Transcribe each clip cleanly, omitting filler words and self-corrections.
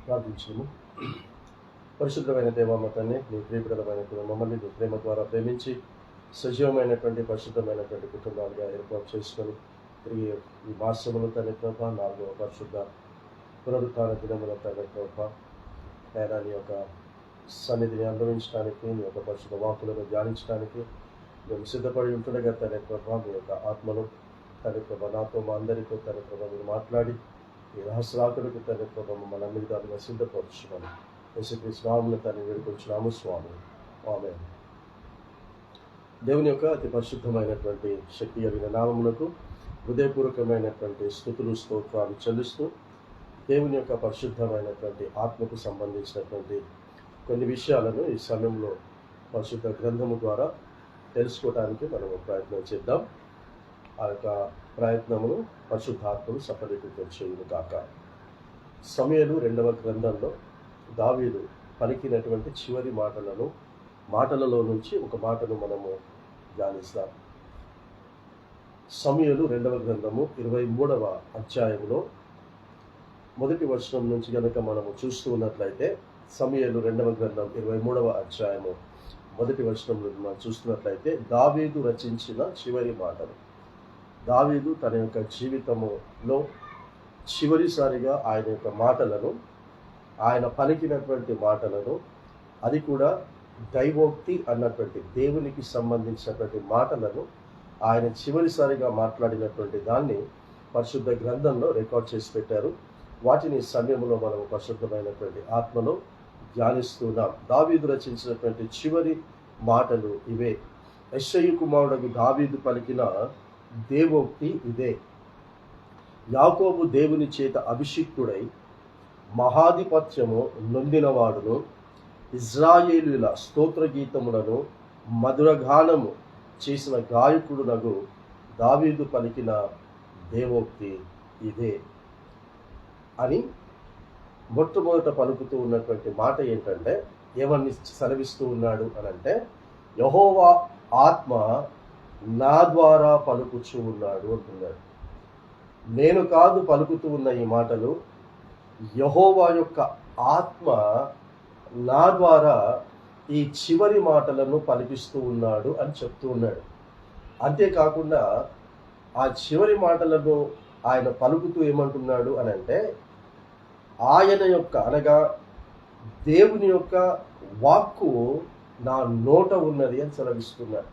ప్రార్థించుము. పరిశుద్ధమైన దేవమ్మ తండ్రి, నీ ప్రియప్రదమైన మమ్మల్ని నీ ప్రేమ ద్వారా ప్రేమించి సజీవమైనటువంటి పరిశుద్ధమైనటువంటి కుటుంబాలుగా ఏర్పాటు చేసుకొని తిరిగి ఈ మాసములు తండ్రి ప్రభ 4వ పరిశుద్ధ పునరుత్థాన దినముల తండ్రి ప్రభ ఆయన నీ యొక్క సన్నిధిని అనుభవించడానికి, నీ యొక్క పరిశుద్ధ వాక్కులను ధ్యానించడానికి మేము సిద్ధపడి ఉంటుండగా తండ్రి ప్రభ మీ యొక్క ఆత్మను తండ్రి ప్రభ నాతో మా అందరితో తండ్రి ప్రభ మీరు మాట్లాడి ఈ రహస్యాకుడికి తండ్రి ప్రభ మమ్మల్ని అన్ని విధాలుగా సిద్ధపరచుమని యేసుక్రీస్తు నామమున తండ్రి వేడుకొంచున్నాము స్వామి. ఆమేన్. దేవుని యొక్క అతి పరిశుద్ధమైనటువంటి శక్తి కలిగిన నామమునకు హృదయపూర్వకమైనటువంటి స్తుతులు స్తోత్రాలు చెల్లిస్తూ దేవుని యొక్క పరిశుద్ధమైనటువంటి ఆత్మకు సంబంధించినటువంటి కొన్ని విషయాలను ఈ సమయంలో పరిశుద్ధ గ్రంథము ద్వారా తెలుసుకోవడానికి మనము ప్రయత్నం చేద్దాం. ఆ యొక్క ప్రయత్నమును పరిశుద్ధాత్మను సఫలీకృతం చేయును కాక. సమూయేలు 2వ గ్రంథంలో దావీదు పలికినటువంటి చివరి మాటలలో నుంచి ఒక మాటను మనము ధ్యానిస్తాం. సమూయేలు 2వ గ్రంథము 23వ అధ్యాయంలో మొదటి వచనం నుంచి కనుక మనము చూస్తూ ఉన్నట్లయితే, సమూయేలు 2వ గ్రంథం 23వ అధ్యాయము మొదటి వచనంలో మనం చూస్తున్నట్లయితే దావీదు రచించిన చివరి మాటలు. దావీదు తన యొక్క జీవితంలో చివరిసారిగా ఆయన యొక్క మాటలను, ఆయన పలికినటువంటి మాటలను, అది కూడా దైవోక్తి అన్నటువంటి దేవునికి సంబంధించినటువంటి మాటలను ఆయన చివరిసారిగా మాట్లాడినటువంటి దాన్ని పరిశుద్ధ గ్రంథంలో రికార్డ్ చేసి పెట్టారు. వాటిని సమయంలో మనం పరిశుద్ధమైనటువంటి ఆత్మలో ధ్యానిస్తున్నాం. దావీదు రచించినటువంటి చివరి మాటలు ఇవే. యెషయి కుమారుడు దావీదు పలికిన దేవోక్తి ఇదే: యాకోబు దేవుని చేత అభిషిక్తుడై మహాధిపత్యము నొందినవాడును, ఇజ్రాయేలీల స్తోత్ర గీతములను మధురగానము చేసిన గాయకుడునగు దావీదు పలికిన దేవోక్తి ఇదే అని మొట్టమొదట పలుకుతూ ఉన్నటువంటి మాట ఏంటంటే, ఏమని సెలవిస్తూ ఉన్నాడు అనంటే, యెహోవా ఆత్మ నా ద్వారా పలుకుచూ ఉన్నాడు అంటున్నాడు. నేను కాదు పలుకుతూ ఉన్న ఈ మాటలు, యెహోవా యొక్క ఆత్మ నా ద్వారా ఈ చివరి మాటలను పలికిస్తూ ఉన్నాడు అని చెప్తూ ఉన్నాడు. అంతేకాకుండా ఆ చివరి మాటలను ఆయన పలుకుతూ ఏమంటున్నాడు అనంటే, ఆయన యొక్క అనగా దేవుని యొక్క వాక్కు నా నోట ఉన్నది అని సెలవిస్తున్నాడు.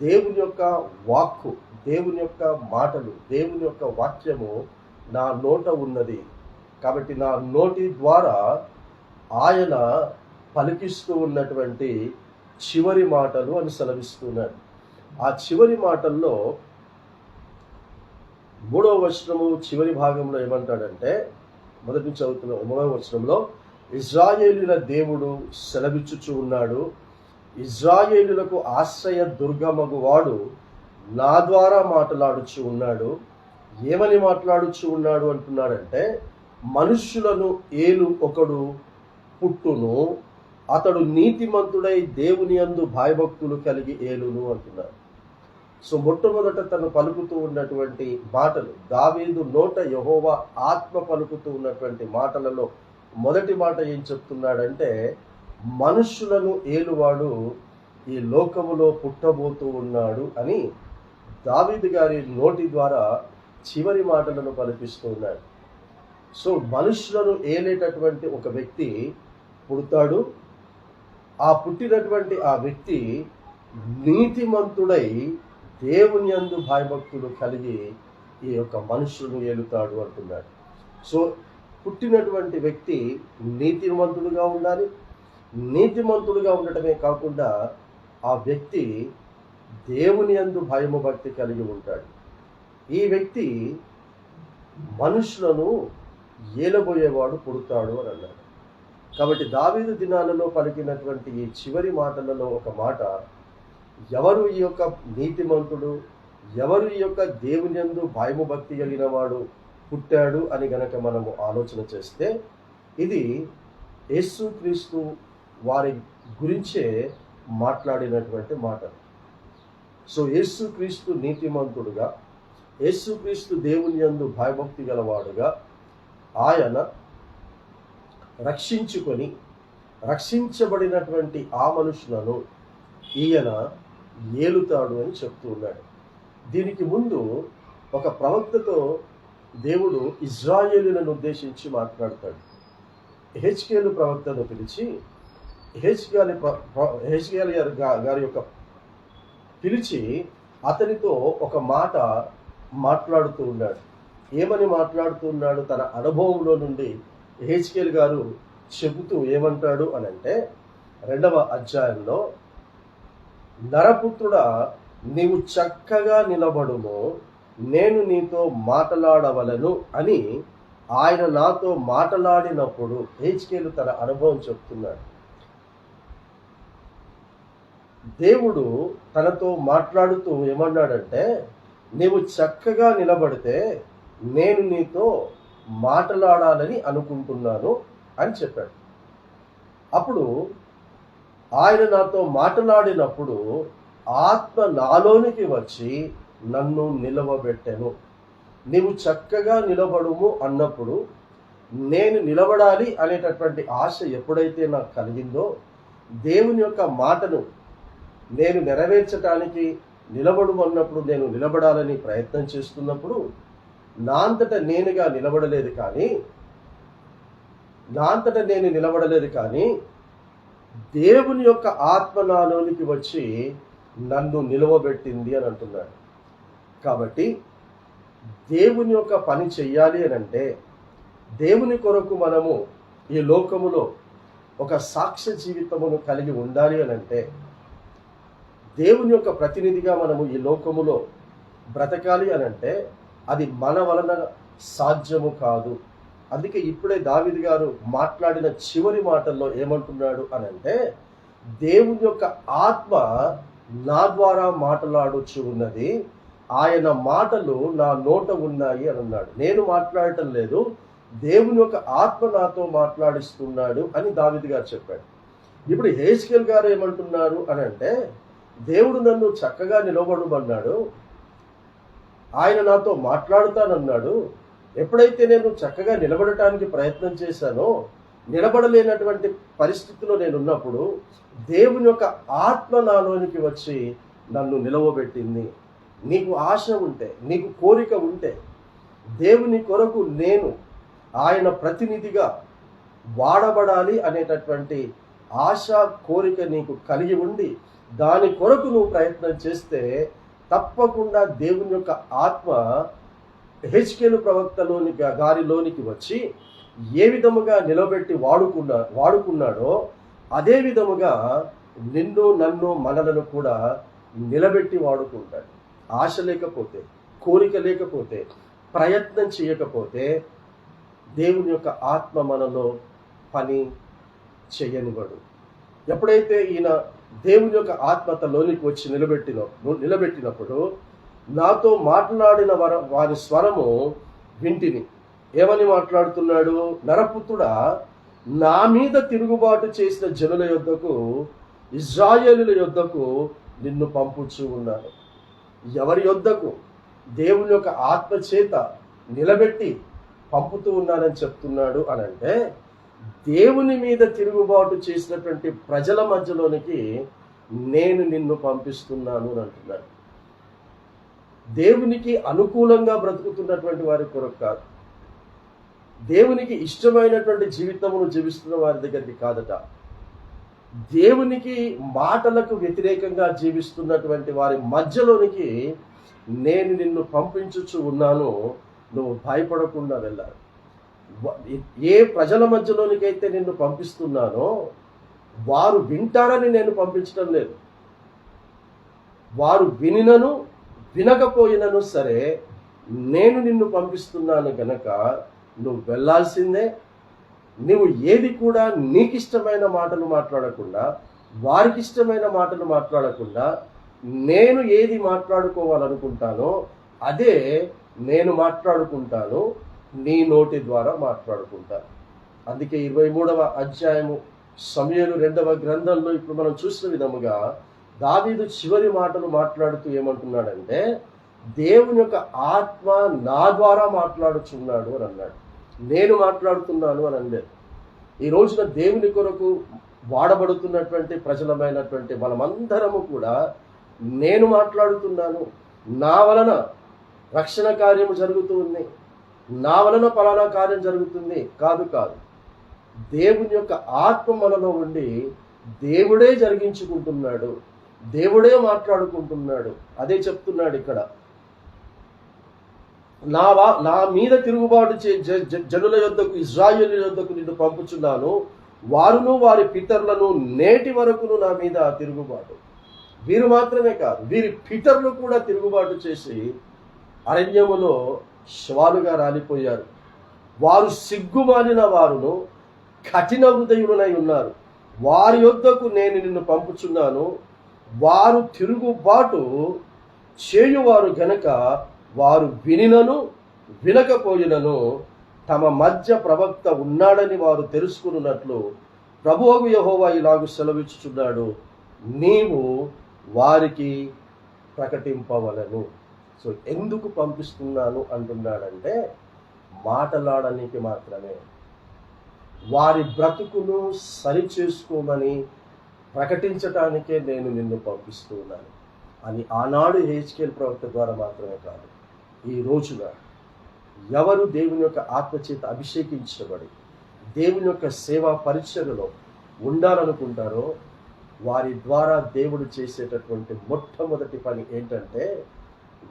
దేవుని యొక్క వాక్కు, దేవుని యొక్క మాటలు, దేవుని యొక్క వాక్యము నా నోట ఉన్నది. కాబట్టి నా నోటి ద్వారా ఆయన పలికిస్తూ ఉన్నటువంటి చివరి మాటలు అని సెలవిస్తున్నాడు. ఆ చివరి మాటల్లో 3వ వచనము చివరి భాగంలో ఏమంటాడంటే, మొదటి నుంచి చదువుతున్న 3వ వచనంలో, ఇజ్రాయేలీల దేవుడు సెలవిచ్చుచూ ఉన్నాడు, ఇజ్రాయేలీలకు ఆశ్రయ దుర్గమగు వాడు నా ద్వారా మాట్లాడుచు ఉన్నాడు. ఏమని మాట్లాడుచు ఉన్నాడు అంటున్నాడంటే, మనుష్యులను ఏలు ఒకడు పుట్టును, అతడు నీతిమంతుడై దేవుని యందు భయభక్తులు కలిగి ఏలును అంటున్నాడు. సో మొట్టమొదట తను పలుకుతూ ఉన్నటువంటి మాటలు, దావీదు నోట యెహోవా ఆత్మ పలుకుతూ ఉన్నటువంటి మాటలలో మొదటి మాట ఏం చెప్తున్నాడంటే, మనుష్యులను ఏలువాడు ఈ లోకములో పుట్టబోతూ ఉన్నాడు అని దావీదు గారి నోటి ద్వారా చివరి మాటలను పలికిస్తూ ఉన్నాడు. సో మనుష్యులను ఏలేటటువంటి ఒక వ్యక్తి పుడతాడు. ఆ పుట్టినటువంటి ఆ వ్యక్తి నీతిమంతుడై దేవుని యందు భయభక్తులు కలిగి ఈ యొక్క మనుషులను ఏలుతాడు అంటున్నాడు. సో పుట్టినటువంటి వ్యక్తి నీతిమంతుడుగా ఉండాలి. నీతిమంతుడుగా ఉండటమే కాకుండా ఆ వ్యక్తి దేవుని యందు భయము భక్తి కలిగి ఉంటాడు. ఈ వ్యక్తి మనుషులను ఏలబోయేవాడు పుడతాడు అని అన్నాడు. కాబట్టి దావీదు దినాలలో పలికినటువంటి ఈ చివరి మాటలలో ఒక మాట, ఎవరు ఈ యొక్క నీతిమంతుడు, ఎవరు ఈ యొక్క దేవుని యందు భయము భక్తి కలిగిన వాడు పుట్టాడు అని గనక మనము ఆలోచన చేస్తే, ఇది యేసుక్రీస్తు వారి గురించే మాట్లాడినటువంటి మాట. సో యేసుక్రీస్తు నీతిమంతుడుగా, యేసుక్రీస్తు దేవుని యందు భయభక్తి గలవాడుగా, ఆయన రక్షించుకొని రక్షించబడినటువంటి ఆ మనుషులను ఈయన ఏలుతాడు అని చెప్తూ ఉన్నాడు. దీనికి ముందు ఒక ప్రవక్తతో దేవుడు ఇజ్రాయేలులను ఉద్దేశించి మాట్లాడతాడు. హెజ్కేలు ప్రవక్తను పిలిచి హెజ్కేలు గారి యొక్క పిలిచి అతనితో ఒక మాట మాట్లాడుతూ ఉన్నాడు. ఏమని మాట్లాడుతూ ఉన్నాడు? తన అనుభవంలో నుండి హెజ్కేలు గారు చెబుతూ ఏమంటాడు అని అంటే, 2వ అధ్యాయంలో, నరపుత్రుడా, నీవు చక్కగా నిలబడుము, నేను నీతో మాట్లాడవలను అని ఆయన నాతో మాట్లాడినప్పుడు హెజ్కేలు తన అనుభవం చెప్తున్నాడు. దేవుడు తనతో మాట్లాడుతూ ఏమన్నాడంటే, నీవు చక్కగా నిలబడితే నేను నీతో మాట్లాడాలని అనుకుంటున్నాను అని చెప్పాడు. అప్పుడు ఆయన నాతో మాట్లాడినప్పుడు ఆత్మ నాలోనికి వచ్చి నన్ను నిలవబెట్టెను. నీవు చక్కగా నిలబడుము అన్నప్పుడు నేను నిలబడాలి అనేటటువంటి ఆశ ఎప్పుడైతే నాకు కలిగిందో, దేవుని యొక్క మాటను నేను నెరవేర్చడానికి నిలబడమన్నప్పుడు, నేను నిలబడాలని ప్రయత్నం చేస్తున్నప్పుడు నా అంతటా నేనుగా నిలబడలేదు, కానీ దేవుని యొక్క ఆత్మ నాలోనికి వచ్చి నన్ను నిలవబెట్టింది అని అంటున్నాడు. కాబట్టి దేవుని యొక్క పని చెయ్యాలి అని అంటే, దేవుని కొరకు మనము ఈ లోకములో ఒక సాక్ష్య జీవితమును కలిగి ఉండాలి అని అంటే, దేవుని యొక్క ప్రతినిధిగా మనము ఈ లోకములో బ్రతకాలి అని అంటే, అది మన వలన సాధ్యము కాదు. అందుకే ఇప్పుడే దావీదు గారు మాట్లాడిన చివరి మాటల్లో ఏమంటున్నాడు అని అంటే, దేవుని యొక్క ఆత్మ నా ద్వారా మాట్లాడుచు ఉన్నది, ఆయన మాటలు నా నోట ఉన్నాయి అని అన్నాడు. నేను మాట్లాడటం లేదు, దేవుని యొక్క ఆత్మ నాతో మాట్లాడిస్తున్నాడు అని దావీదు గారు చెప్పాడు. ఇప్పుడు హెజ్కేలు గారు ఏమంటున్నారు అని అంటే, దేవుడు నన్ను చక్కగా నిలబడమన్నాడు, ఆయన నాతో మాట్లాడుతానన్నాడు. ఎప్పుడైతే నేను చక్కగా నిలబడటానికి ప్రయత్నం చేశానో, నిలబడలేనటువంటి పరిస్థితిలో నేను ఉన్నప్పుడు దేవుని యొక్క ఆత్మ నాలోనికి వచ్చి నన్ను నిలవబెట్టింది. నీకు ఆశ ఉంటే, నీకు కోరిక ఉంటే, దేవుని కొరకు నేను ఆయన ప్రతినిధిగా వాడబడాలి అనేటటువంటి ఆశ, కోరిక నీకు కలిగి ఉండి దాని కొరకు నువ్వు ప్రయత్నం చేస్తే తప్పకుండా దేవుని యొక్క ఆత్మ హెజ్కేలు ప్రవక్తలోని గారిలోనికి వచ్చి ఏ విధముగా నిలబెట్టి వాడుకున్నాడో అదే విధముగా నిన్ను, నన్ను, మనలను కూడా నిలబెట్టి వాడుకుంటాడు. ఆశ లేకపోతే, కోరిక లేకపోతే, ప్రయత్నం చేయకపోతే దేవుని యొక్క ఆత్మ మనలో పని చేయనివాడు. ఎప్పుడైతే ఈయన దేవుని యొక్క ఆత్మతలోనికి వచ్చి నిలబెట్టినప్పుడు నాతో మాట్లాడిన వారి స్వరము వింటిని. ఏమని మాట్లాడుతున్నాడు? నరపుత్రుడా, నా మీద తిరుగుబాటు చేసిన జనుల యొద్దకు, ఇశ్రాయేలుల యొద్దకు నిన్ను పంపుచూ ఉన్నాను. ఎవరి యొద్దకు? దేవుని యొక్క ఆత్మ చేత నిలబెట్టి పంపుతూ ఉన్నానని చెప్తున్నాడు అని అంటే, దేవుని మీద తిరుగుబాటు చేసినటువంటి ప్రజల మధ్యలోనికి నేను నిన్ను పంపిస్తున్నాను అని అంటున్నాడు. దేవునికి అనుకూలంగా బ్రతుకుతున్నటువంటి వారి కొరకు కాదు, దేవునికి ఇష్టమైనటువంటి జీవితమును జీవిస్తున్న వారి దగ్గరికి కాదట, దేవునికి మాటలకు వ్యతిరేకంగా జీవిస్తున్నటువంటి వారి మధ్యలోనికి నేను నిన్ను పంపించుచు ఉన్నాను, నువ్వు భయపడకుండా వెళ్ళాలి. ఏ ప్రజల మధ్యలోనికైతే నిన్ను పంపిస్తున్నానో వారు వింటారని నేను పంపించడం లేదు. వారు వినినను వినకపోయినను సరే నేను నిన్ను పంపిస్తున్నాను గనక నువ్వు వెళ్ళాల్సిందే. నువ్వు ఏది కూడా నీకు ఇష్టమైన మాటలు మాట్లాడకుండా, వారికి ఇష్టమైన మాటలు మాట్లాడకుండా, నేను ఏది మాట్లాడుకోవాలనుకుంటానో అదే నేను మాట్లాడుకుంటాను, నీ నోటి ద్వారా మాట్లాడుకుంటాను. అందుకే 23వ అధ్యాయము సమూయేలు 2వ గ్రంథంలో ఇప్పుడు మనం చూసిన విధముగా దావీదు చివరి మాటలు మాట్లాడుతూ ఏమంటున్నాడంటే, దేవుని యొక్క ఆత్మ నా ద్వారా మాట్లాడుచున్నాడు అని అన్నాడు. నేను మాట్లాడుతున్నాను అని అనలేదు. ఈ రోజున దేవుని కొరకు వాడబడుతున్నటువంటి ప్రజలమైనటువంటి మనమందరము కూడా, నేను మాట్లాడుతున్నాను, నా వలన రక్షణ కార్యము జరుగుతూ ఉంది, నా వలన ఫలానా కార్యం జరుగుతుంది కాదు. దేవుని యొక్క ఆత్మ మనలో ఉండి దేవుడే జరిగించుకుంటున్నాడు, దేవుడే మాట్లాడుకుంటున్నాడు. అదే చెప్తున్నాడు ఇక్కడ, నా మీద తిరుగుబాటు జనుల యొద్దకు, ఇశ్రాయేలు యొద్దకు నిన్ను పంపుచున్నాను, వారును వారి పితరులను నేటి వరకును నా మీద తిరుగుబాటు. వీరు మాత్రమే కాదు, వీరి పితరులు కూడా తిరుగుబాటు చేసి అరణ్యములో శవాలుగా రాలిపోయారు. వారు సిగ్గుమాలిన వారును కఠిన హృదయులనై ఉన్నారు. వారి యొద్దకు నేను నిన్ను పంపుచున్నాను. వారు తిరుగుబాటు చేయువారు గనక వారు వినినను వినకపోయినను తమ మధ్య ప్రవక్త ఉన్నాడని వారు తెలుసుకున్నట్లు ప్రభువు యెహోవా ఇలాగు సెలవిచ్చుచున్నాడు, నీవు వారికి ప్రకటింపవలను. సో ఎందుకు పంపిస్తున్నాను అంటున్నాడంటే, మాటలాడడానికి మాత్రమే, వారి బ్రతుకును సరిచేసుకోమని ప్రకటించటానికే నేను నిన్ను పంపిస్తున్నాను అని ఆనాడు యెహెజ్కేలు ప్రవక్త ద్వారా మాత్రమే కాదు, ఈ రోజున ఎవరు దేవుని యొక్క ఆత్మచేత అభిషేకించబడి దేవుని యొక్క సేవా పరిచర్యలో ఉండాలనుకుంటారో వారి ద్వారా దేవుడు చేసేటటువంటి మొట్టమొదటి పని ఏంటంటే,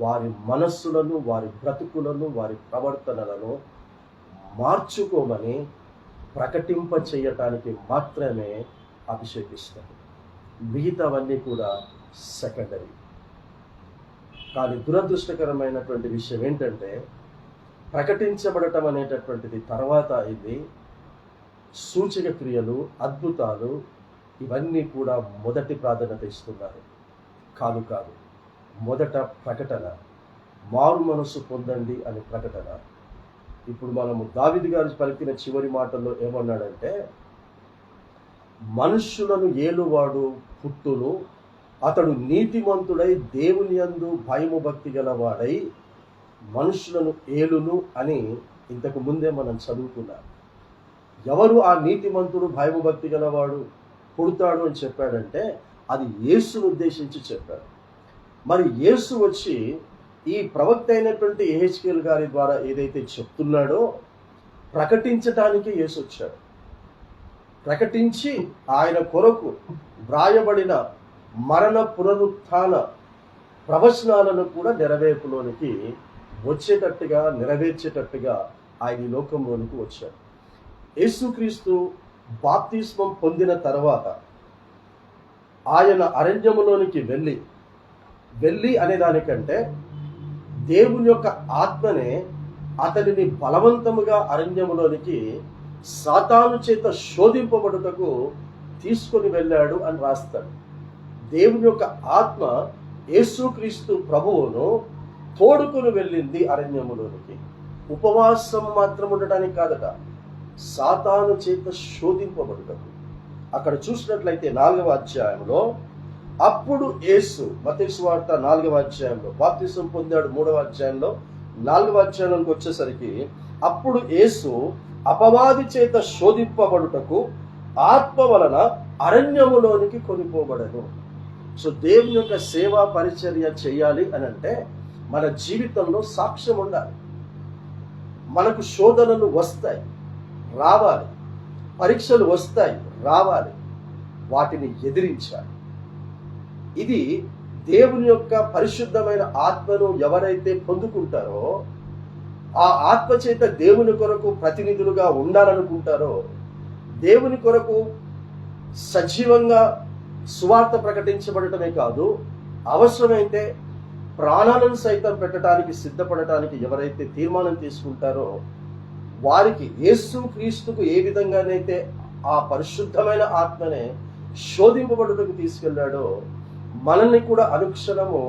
వారి మనస్సులను, వారి బ్రతుకులను, వారి ప్రవర్తనలను మార్చుకోమని ప్రకటింప చేయటానికి మాత్రమే అభిషేకిస్తారు. మిగతావన్నీ కూడా సెకండరీ. కానీ దురదృష్టకరమైనటువంటి విషయం ఏంటంటే, ప్రకటించబడటం అనేటటువంటిది తర్వాత అయింది. సూచక క్రియలు, అద్భుతాలు ఇవన్నీ కూడా మొదటి ప్రాధాన్యత ఇస్తున్నారు. కాదు, మొదట ప్రకటన, మారు మనసు పొందండి అని ప్రకటన. ఇప్పుడు మనము దావీదు గారు పలికిన చివరి మాటల్లో ఏమన్నాడంటే, మనుష్యులను ఏలువాడు పుట్టును, అతడు నీతిమంతుడై దేవుని యందు భయము భక్తి గలవాడై మనుషులను ఏలును అని ఇంతకు ముందే మనం చదువుకున్నాం. ఎవరు ఆ నీతిమంతుడు, భయము భక్తి గలవాడు పుడతాడు అని చెప్పాడంటే, అది యేసును ఉద్దేశించి చెప్పాడు. మరి యేసు వచ్చి ఈ ప్రవక్త అయినటువంటి యెహెజ్కేలు గారి ద్వారా ఏదైతే చెప్తున్నాడో ప్రకటించటానికి యేసు వచ్చాడు. ప్రకటించి ఆయన కొరకు వ్రాయబడిన మరణ పునరుత్థాన ప్రవచనాలను కూడా నెరవేర్పులోనికి వచ్చేటట్టుగా, నెరవేర్చేటట్టుగా ఆయన ఈ లోకంలోనికి వచ్చాడు. యేసుక్రీస్తు బాప్తిస్మం పొందిన తర్వాత ఆయన అరణ్యములోనికి వెళ్ళి అనే దానికంటే దేవుని యొక్క ఆత్మనే అతనిని బలవంతముగా అరణ్యములోనికి సాతాను చేత శోధింపబడుటకు తీసుకొని వెళ్ళాడు అని రాస్తాడు. దేవుని యొక్క ఆత్మ యేసుక్రీస్తు ప్రభువును తోడుకొని వెళ్ళింది అరణ్యములోనికి. ఉపవాసం మాత్రం ఉండటానికి కాదట, సాతాను చేత శోధింపబడుటకు. అక్కడ చూసినట్లయితే 4వ అధ్యాయంలో, అప్పుడు యేసు, మత్తయి సువార్త 4వ అధ్యాయంలో బాప్తిసం పొందాడు. 3వ అధ్యాయంలో 4వ అధ్యాయంలోకి వచ్చేసరికి, అప్పుడు యేసు అపవాది చేత శోధింపబడుటకు ఆత్మ వలన అరణ్యములోనికి కొనిపోబడను. సో దేవుని యొక్క సేవా పరిచర్య చేయాలి అని అంటే మన జీవితంలో సాక్ష్యం ఉండాలి. మనకు శోధనలు వస్తాయి, రావాలి, పరీక్షలు వస్తాయి, రావాలి, వాటిని ఎదిరించాలి. ఇది దేవుని యొక్క పరిశుద్ధమైన ఆత్మను ఎవరైతే పొందుకుంటారో, ఆ ఆత్మ చేత దేవుని కొరకు ప్రతినిధులుగా ఉండాలనుకుంటారో, దేవుని కొరకు సజీవంగా సువార్త ప్రకటించబడటమే కాదు, అవసరమైతే ప్రాణాలను సైతం పెట్టడానికి సిద్ధపడటానికి ఎవరైతే తీర్మానం తీసుకుంటారో, వారికి యేసుక్రీస్తుకు ఏ విధంగానైతే ఆ పరిశుద్ధమైన ఆత్మనే శోధింపబడుటకు తీసుకెళ్ళాడో, మనల్ని కూడా అనుక్షణము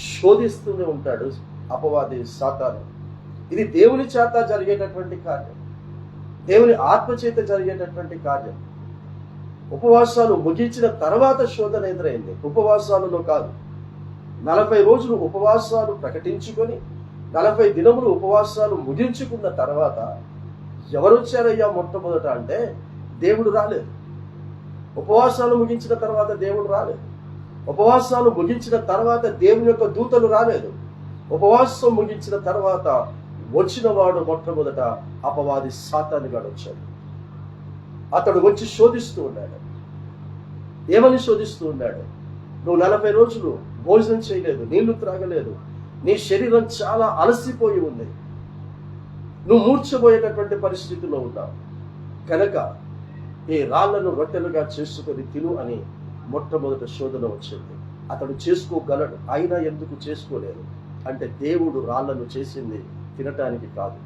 శోధిస్తూనే ఉంటాడు అపవాది సాతాను. ఇది దేవుని చేత జరిగేటటువంటి కార్యం, దేవుని ఆత్మ చేత జరిగేటటువంటి కార్యం. ఉపవాసాలు ముగించిన తర్వాత శోధన ఎదురైంది, ఉపవాసాలలో కాదు. 40 రోజులు ఉపవాసాలు ప్రకటించుకొని 40 దినములు ఉపవాసాలు ముగించుకున్న తర్వాత ఎవరు వచ్చారయ్యా మొట్టమొదట అంటే, దేవుడు రాలేదు. ఉపవాసాలు ముగించిన తర్వాత దేవుడు రాలేదు. ఉపవాసాలు ముగించిన తర్వాత దేవుని యొక్క దూతలు రాలేదు. ఉపవాసం ముగించిన తర్వాత వచ్చిన వాడు మొట్టమొదట అపవాది సాతానుగాడు వచ్చాడు. అతడు వచ్చి శోధిస్తూ ఉన్నాడు. ఏమని శోధిస్తూ ఉన్నాడు? నువ్వు 40 రోజులు భోజనం చేయలేదు, నీళ్లు త్రాగలేదు, నీ శరీరం చాలా అలసిపోయి ఉంది, నువ్వు మూర్ఛపోయేటటువంటి పరిస్థితిలో ఉన్నావు కనుక ఈ రాళ్లను రొట్టెలుగా చేసుకొని తిను అని మొట్టమొదట శోధన వచ్చింది. అతడు చేసుకోగలడు, అయినా ఎందుకు చేసుకోలేదు అంటే దేవుడు రాళ్లను చేసింది తినటానికి కాదు.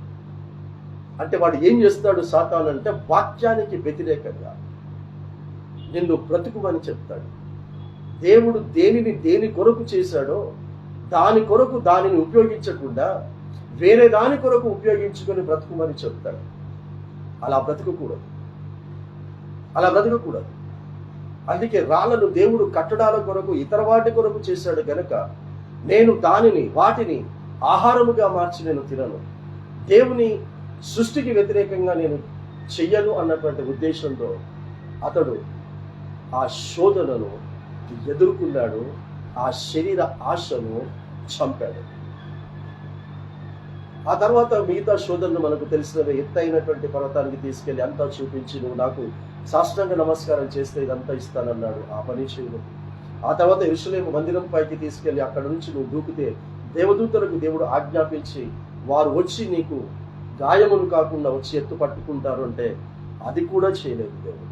అంటే వాడు ఏం చేస్తాడు సాతాను అంటే వాక్యానికి వ్యతిరేకంగా నిన్ను బ్రతుకుమని చెప్తాడు. దేవుడు దేని కొరకు చేశాడో దాని కొరకు దానిని ఉపయోగించకుండా వేరే దాని కొరకు ఉపయోగించుకొని బ్రతుకుమని చెప్తాడు. అలా బ్రతకకూడదు. అందుకే రాళ్లను దేవుడు కట్టడాల కొరకు ఇతర వాటి కొరకు చేశాడు గనక నేను వాటిని ఆహారముగా మార్చి నేను తినను, దేవుని సృష్టికి వ్యతిరేకంగా నేను చెయ్యను అన్నటువంటి ఉద్దేశంతో అతడు ఆ శోధనను ఎదుర్కొన్నాడు. ఆ శరీర ఆశను చంపాడు. ఆ తర్వాత మిగతా శోధనలు మనకు తెలిసినవి. ఎత్తైనటువంటి పర్వతానికి తీసుకెళ్లి అంతా చూపించి నువ్వు నాకు సాష్టాంగ నమస్కారం చేస్తే ఇదంతా ఇస్తానన్నాడు. ఆ పని చేయడు. ఆ తర్వాత యెరూషలేము మందిరం పైకి తీసుకెళ్లి అక్కడ నుంచి నువ్వు దూకితే దేవదూతలకు దేవుడు ఆజ్ఞాపించి వారు వచ్చి నీకు గాయములు కాకుండా వచ్చి ఎత్తు పట్టుకుంటారు అంటే అది కూడా చేయలేదు దేవుడు.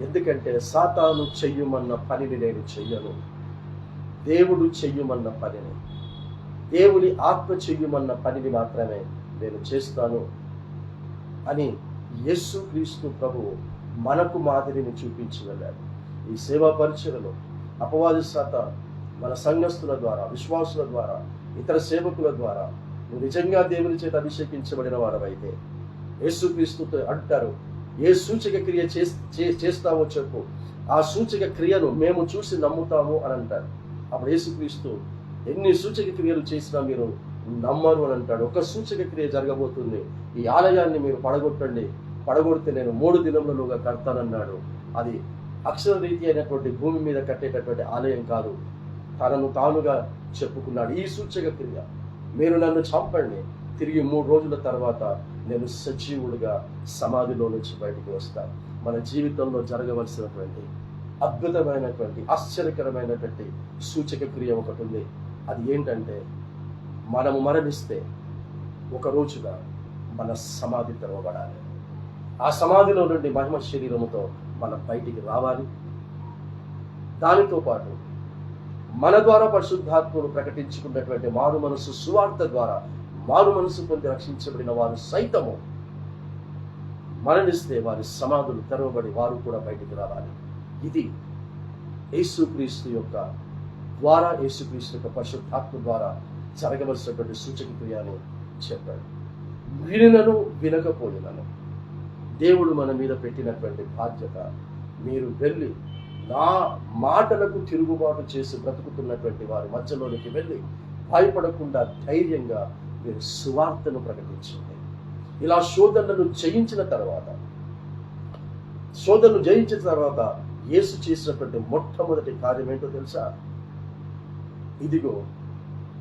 ఎందుకంటే సాతాను చెయ్యమన్న పనిని నేను చెయ్యను, దేవుడు చెయ్యమన్న పనిని, దేవుని ఆత్మ చెయ్యమన్న పనిని మాత్రమే నేను చేస్తాను అని యేసుక్రీస్తు ప్రభువు మనకు మాదిరిని చూపించి వెళ్ళాడు. ఈ సేవా పరిచయలో అపవాది సాతాను మన సంఘస్థుల ద్వారా, విశ్వాసుల ద్వారా, ఇతర సేవకుల ద్వారా నువ్వు నిజంగా దేవుని చేత అభిషేకించబడిన వాడవైతే యేసుక్రీస్తుతో అంటారు, ఏ సూచక క్రియ చేస్తావో చెప్పు, ఆ సూచక క్రియను మేము చూసి నమ్ముతాము అని అంటారు. అప్పుడు యేసుక్రీస్తు ఎన్ని సూచక క్రియలు చేసినా మీరు నమ్మరు అని అంటాడు. ఒక సూచక క్రియ జరగబోతుంది, ఈ ఆలయాన్ని మీరు పడగొట్టండి, పడగొడితే నేను 3 దినములలోగా కడతానన్నాడు. అది అక్షర రీతి అయినటువంటి భూమి మీద కట్టేటటువంటి ఆలయం కాదు, తనను తానుగా చెప్పుకున్నాడు. ఈ సూచక క్రియ మీరు నన్ను చంపండి, తిరిగి 3 రోజుల తర్వాత నేను సజీవుడిగా సమాధిలో నుంచి బయటికి వస్తాను. మన జీవితంలో జరగవలసినటువంటి అద్భుతమైనటువంటి ఆశ్చర్యకరమైనటువంటి సూచక క్రియ ఒకటి ఉంది. అది ఏంటంటే మనము మరణిస్తే ఒక రోజుగా మన సమాధి తెరవబడాలి. ఆ సమాధిలో నుండి మహిమ శరీరముతో మనం బయటికి రావాలి. దానితో పాటు మన ద్వారా పరిశుద్ధాత్మను ప్రకటించుకున్నటువంటి మారు మనసు సువార్త ద్వారా మారు మనసు పొంది రక్షించబడిన వారు సైతము మరణిస్తే వారి సమాధులు తెరవబడి వారు కూడా బయటికి రావాలి. ఇది యేసుక్రీస్తు యొక్క ద్వారా, యేసుక్రీస్తు యొక్క పరిశుద్ధాత్మ ద్వారా జరగవలసినటువంటి సూచక క్రియ అని చెప్పాడు. వినను వినకపోయినను దేవుడు మన మీద పెట్టినటువంటి బాధ్యత, మీరు వెళ్ళి నా మాటలకు తిరుగుబాటు చేసి బ్రతుకుతున్నటువంటి వారి మధ్యలోనికి వెళ్ళి భయపడకుండా ధైర్యంగా మీరు సువార్తను ప్రకటించండి. ఇలా శోధనను జయించిన తర్వాత యేసు చేసినటువంటి మొట్టమొదటి కార్యం ఏంటో తెలుసా? ఇదిగో